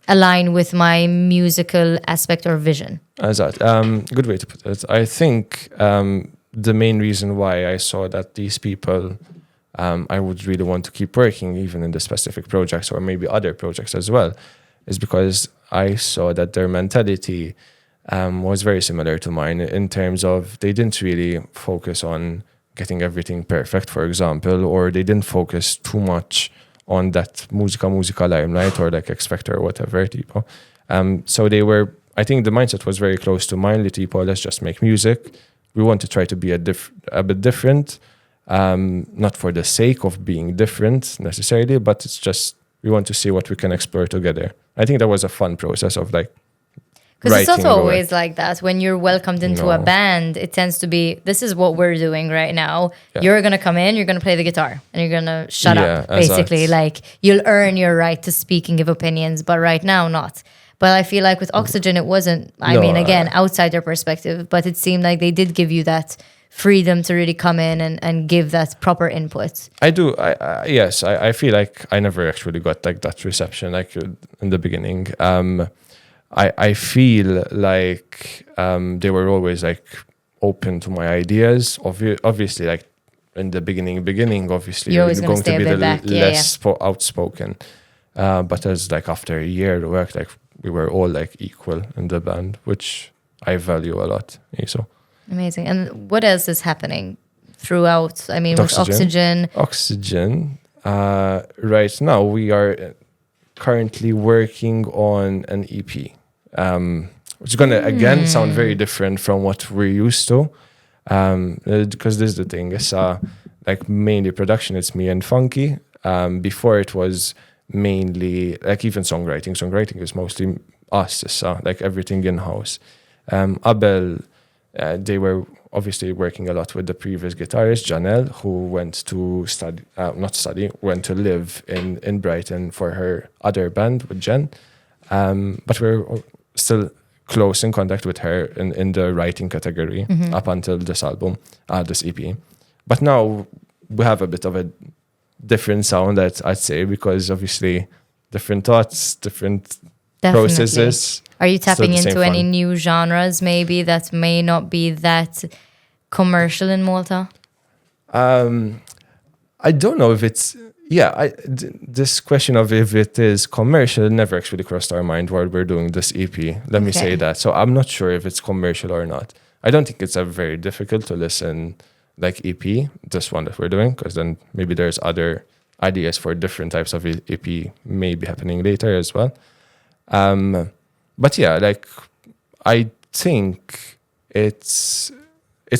S2: align with my musical aspect or vision.
S1: Good way to put it. I think the main reason why I saw that these people I would really want to keep working even in the specific projects or maybe other projects as well is because I saw that their mentality was very similar to mine in terms of they didn't really focus on getting everything perfect, for example, or they didn't focus too much on that musica limelight or like X Factor or whatever, tipo. So they were, I think the mindset was very close to mine, tipo, let's just make music. We want to try to be a bit different, not for the sake of being different necessarily, but it's just, we want to see what we can explore together. I think that was a fun process of like,
S2: because it's not always like that. When you're welcomed into a band, it tends to be, this is what we're doing right now. Yeah. You're going to come in, you're going to play the guitar, and you're going to shut up, basically. Like, you'll earn your right to speak and give opinions, but right now, not. But I feel like with OXYGYN, it wasn't, I mean, again, outsider perspective, but it seemed like they did give you that freedom to really come in and give that proper input. I do.
S1: Yes, I feel like I never actually got like that reception like in the beginning. I feel like they were always like open to my ideas. Obviously, like in the beginning, obviously you're going to be the less outspoken. But as like after a year of work, like we were all like equal in the band, which I value a lot. So
S2: amazing. And what else is happening throughout? I mean, with OXYGYN.
S1: OXYGYN. Right now, we are currently working on an EP. Which is going to, again, sound very different from what we're used to. Because this is the thing. It's like mainly production, it's me and Funky. Before it was mainly, like even songwriting. Songwriting is mostly us. It's like everything in-house. Abel, they were obviously working a lot with the previous guitarist, Janelle, who went to went to live in Brighton for her other band with Jen. But we're still close in contact with her in the writing category up until this album, this EP. But now we have a bit of a different sound, I'd say, because obviously different thoughts, different processes.
S2: Are you tapping into any new genres maybe that may not be that commercial in Malta?
S1: I don't know if it's... Yeah, this question of if it is commercial never actually crossed our mind while we're doing this EP. Let me say that. So I'm not sure if it's commercial or not. I don't think it's very difficult to listen like EP, this one that we're doing, because then maybe there's other ideas for different types of EP maybe happening later as well. But yeah, like I think it's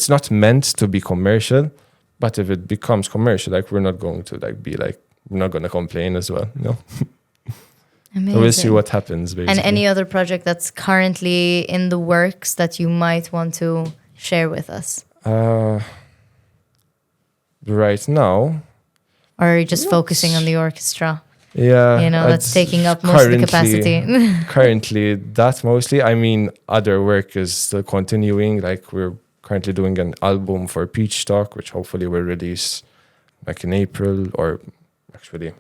S1: not meant to be commercial. But if it becomes commercial, like we're not going to we're not going to complain as well. No.
S2: Amazing.
S1: So we'll see what happens, basically.
S2: And any other project that's currently in the works that you might want to share with us?
S1: Right now.
S2: Or are you just focusing on the orchestra?
S1: Yeah.
S2: That's taking up most of the capacity.
S1: Currently, that mostly. I mean, other work is still continuing. Like we're currently doing an album for Peach Talk, which hopefully will release like in April or actually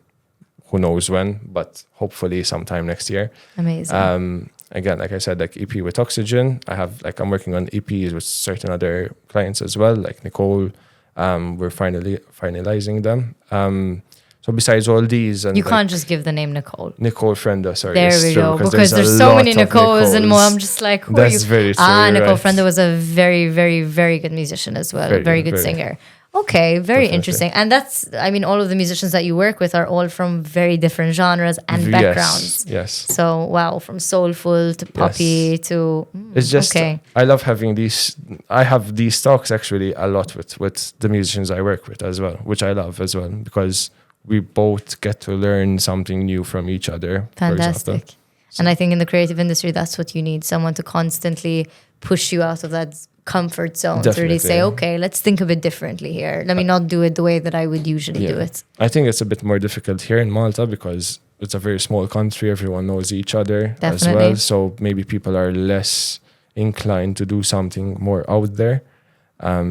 S1: who knows when, but hopefully sometime next year.
S2: Amazing.
S1: Again, like I said, like EP with OXYGYN. I'm working on EPs with certain other clients as well, like Nicole. We're finalizing them. So besides all these, and
S2: you can't just give the name Nicole.
S1: Nicole Frenda, sorry.
S2: There we go. Because there's so many Nicoles and more. I'm just like, who are you?
S1: Very true.
S2: Nicole Frenda was a very, very, very good musician as well. Very good singer. Okay, very interesting. And that's, I mean, all of the musicians that you work with are all from very different genres and backgrounds.
S1: Yes.
S2: So, wow, from soulful to poppy to...
S1: it's just, I love having these, I have these talks actually a lot with the musicians I work with as well, which I love as well, because we both get to learn something new from each other.
S2: Fantastic. And I think in the creative industry, that's what you need. Someone to constantly push you out of that comfort zone. To really say, okay, let's think of it differently here. Let me not do it the way that I would usually do it.
S1: I think it's a bit more difficult here in Malta because it's a very small country. Everyone knows each other as well. So maybe people are less inclined to do something more out there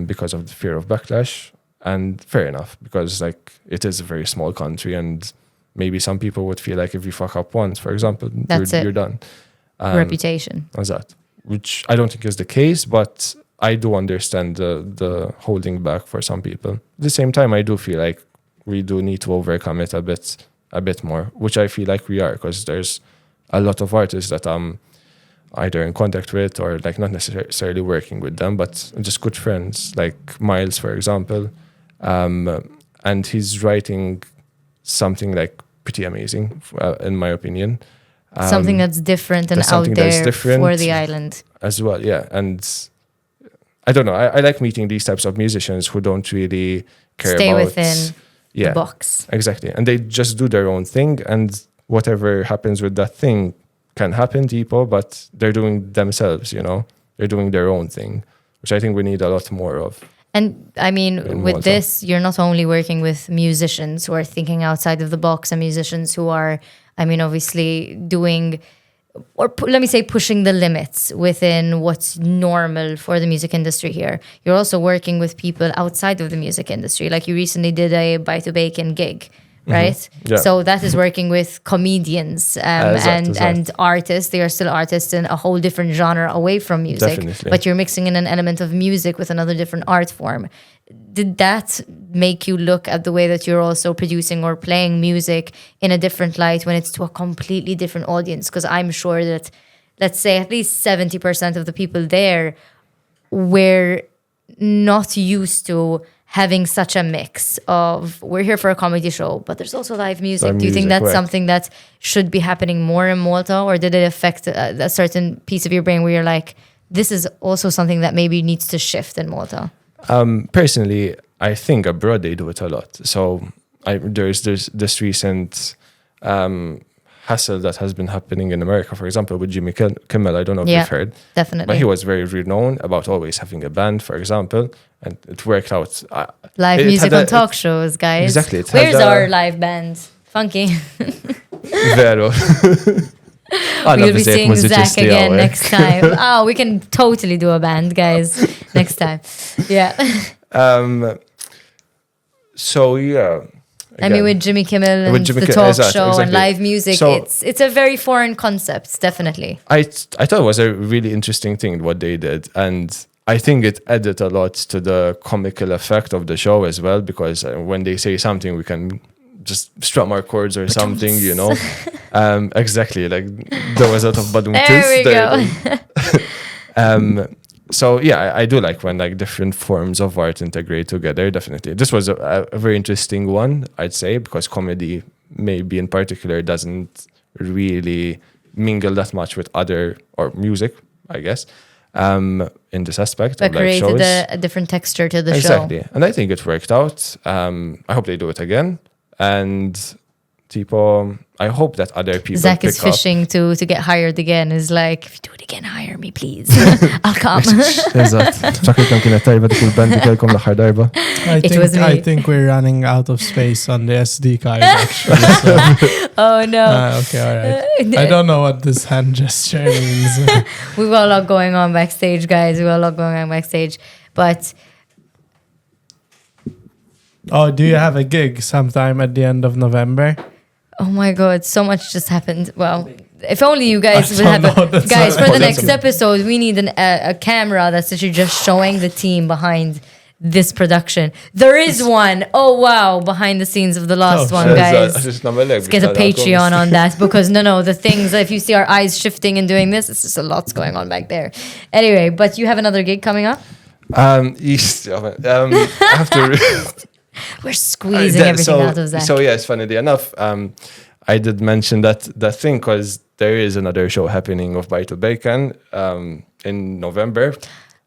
S1: because of the fear of backlash. And fair enough, because like it is a very small country, and maybe some people would feel like if you fuck up once, for example, you're done.
S2: Reputation.
S1: That, which I don't think is the case, but I do understand the holding back for some people. At the same time, I do feel like we do need to overcome it a bit more, which I feel like we are, because there's a lot of artists that I'm either in contact with or like not necessarily working with them, but just good friends, like Myles, for example. And he's writing something like pretty amazing, in my opinion.
S2: Something that's different and out there for the island. As
S1: well, yeah. And I don't know, I like meeting these types of musicians who don't really care
S2: Stay
S1: about...
S2: within the box.
S1: Exactly. And they just do their own thing, and whatever happens with that thing can happen to people, but they're doing themselves, you know? They're doing their own thing, which I think we need a lot more of.
S2: And I mean, with this, you're not only working with musicians who are thinking outside of the box and musicians who are, I mean, obviously doing, or let me say, pushing the limits within what's normal for the music industry here. You're also working with people outside of the music industry. Like you recently did a Bejken gig, right?
S1: Mm-hmm. Yeah.
S2: So that is working with comedians and artists. They are still artists in a whole different genre away from music.
S1: Definitely.
S2: But you're mixing in an element of music with another different art form. Did that make you look at the way that you're also producing or playing music in a different light when it's to a completely different audience? Because I'm sure that, let's say, at least 70% of the people there were not used to having such a mix of, we're here for a comedy show, but there's also live music. Do you think that's something that should be happening more in Malta, or did it affect a certain piece of your brain where you're like, this is also something that maybe needs to shift in Malta?
S1: Personally, I think abroad they do it a lot. So there's this recent hassle that has been happening in America, for example, with Jimmy Kimmel. I don't know if you've heard.
S2: Definitely.
S1: But he was very renowned about always having a band, for example, and it worked out.
S2: Live music on talk shows, guys.
S1: Exactly.
S2: Where's our live band? Funky.
S1: Vero.
S2: We'll be seeing Zack again next time. We can totally do a band, guys, next time. Yeah.
S1: So, yeah.
S2: Again, I mean, with Jimmy Kimmel and the talk show and live music, so, it's a very foreign concept, definitely.
S1: I thought it was a really interesting thing what they did, and I think it added a lot to the comical effect of the show as well, because when they say something, we can just strum our chords or something, you know. Exactly, like there was a lot of badum
S2: There we go.
S1: So yeah, I do like when like different forms of art integrate together. Definitely, this was a very interesting one, I'd say, because comedy maybe in particular doesn't really mingle that much with other or music, I guess, in this aspect.
S2: But created a different texture to the show.
S1: Exactly, and I think it worked out. I hope they do it again, and tipo, I hope that other people
S2: Zack is fishing to get hired again. Is like, if you do it again, hire me, please. I'll come.
S3: I think we're running out of space on the SD card, actually. So.
S2: Oh, no.
S3: Okay, all right. I don't know what this hand gesture means.
S2: We've got a lot going on backstage, guys. We've got a lot going on backstage. But...
S3: Oh, do you have a gig sometime at the end of November?
S2: Oh my God, so much just happened. Well, if only you guys would have guys, for the next episode, we need a camera that's actually just showing the team behind this production. There is one. Oh, wow. Behind the scenes of the last one, guys. Let's get a Patreon on that, because the things, if you see our eyes shifting and doing this, it's just a lot's going on back there. Anyway, but you have another gig coming up?
S1: I have to...
S2: We're squeezing everything out of Zack.
S1: So yes, funnily enough, I did mention that thing because there is another show happening of Bejken in November.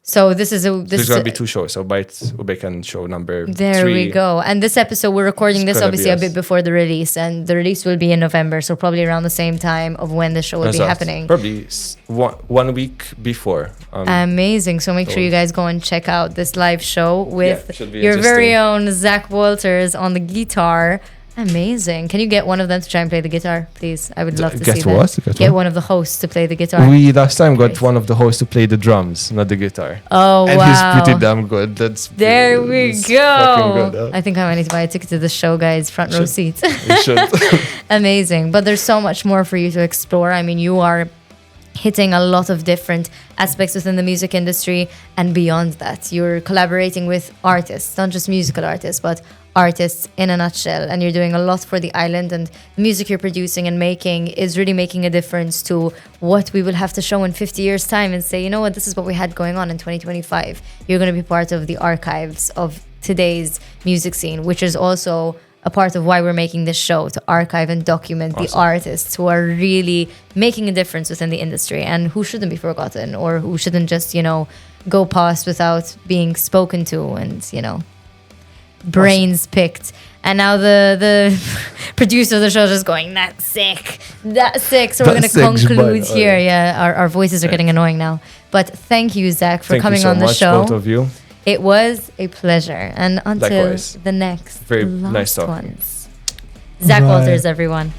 S2: So there's going
S1: to be two shows. So Bejken show number 3.
S2: There we go. And this episode, we're recording this obviously a bit before the release, and the release will be in November. So probably around the same time of when the show will be happening.
S1: Probably 1 week before.
S2: Amazing. So make sure you guys go and check out this live show with your very own Zack Walters on the guitar. Amazing. Can you get one of them to try and play the guitar, please? I would love to
S1: Get
S2: see
S1: what?
S2: that.
S1: Get what?
S2: One of the hosts to play the guitar.
S1: We last time got
S2: Great.
S1: one of the hosts to play the drums, not the guitar.
S2: Oh,
S1: And
S2: wow.
S1: he's pretty damn good.
S2: There we
S1: that's
S2: go.
S1: fucking good,
S2: I think I might need to buy a ticket to the show, guys. Front row
S1: Should.
S2: seats.
S1: You should.
S2: Amazing. But there's so much more for you to explore. I mean, you are hitting a lot of different aspects within the music industry and beyond that. You're collaborating with artists, not just musical artists, but artists in a nutshell. And you're doing a lot for the island, and the music you're producing and making is really making a difference to what we will have to show in 50 years' time and say, you know what, this is what we had going on in 2025. You're going to be part of the archives of today's music scene, which is also a part of why we're making this show, to archive and document the artists who are really making a difference within the industry and who shouldn't be forgotten, or who shouldn't just, go past without being spoken to and, brains picked. And now the producer of the show is just going, that's sick. So we're going to conclude here. Yeah, our voices are getting annoying now. But thank you, Zack, for coming on the show.
S1: Both of you.
S2: It was a pleasure. And until
S1: Likewise.
S2: the next
S1: Very
S2: last
S1: nice talking.
S2: ones. Zack Walters, everyone.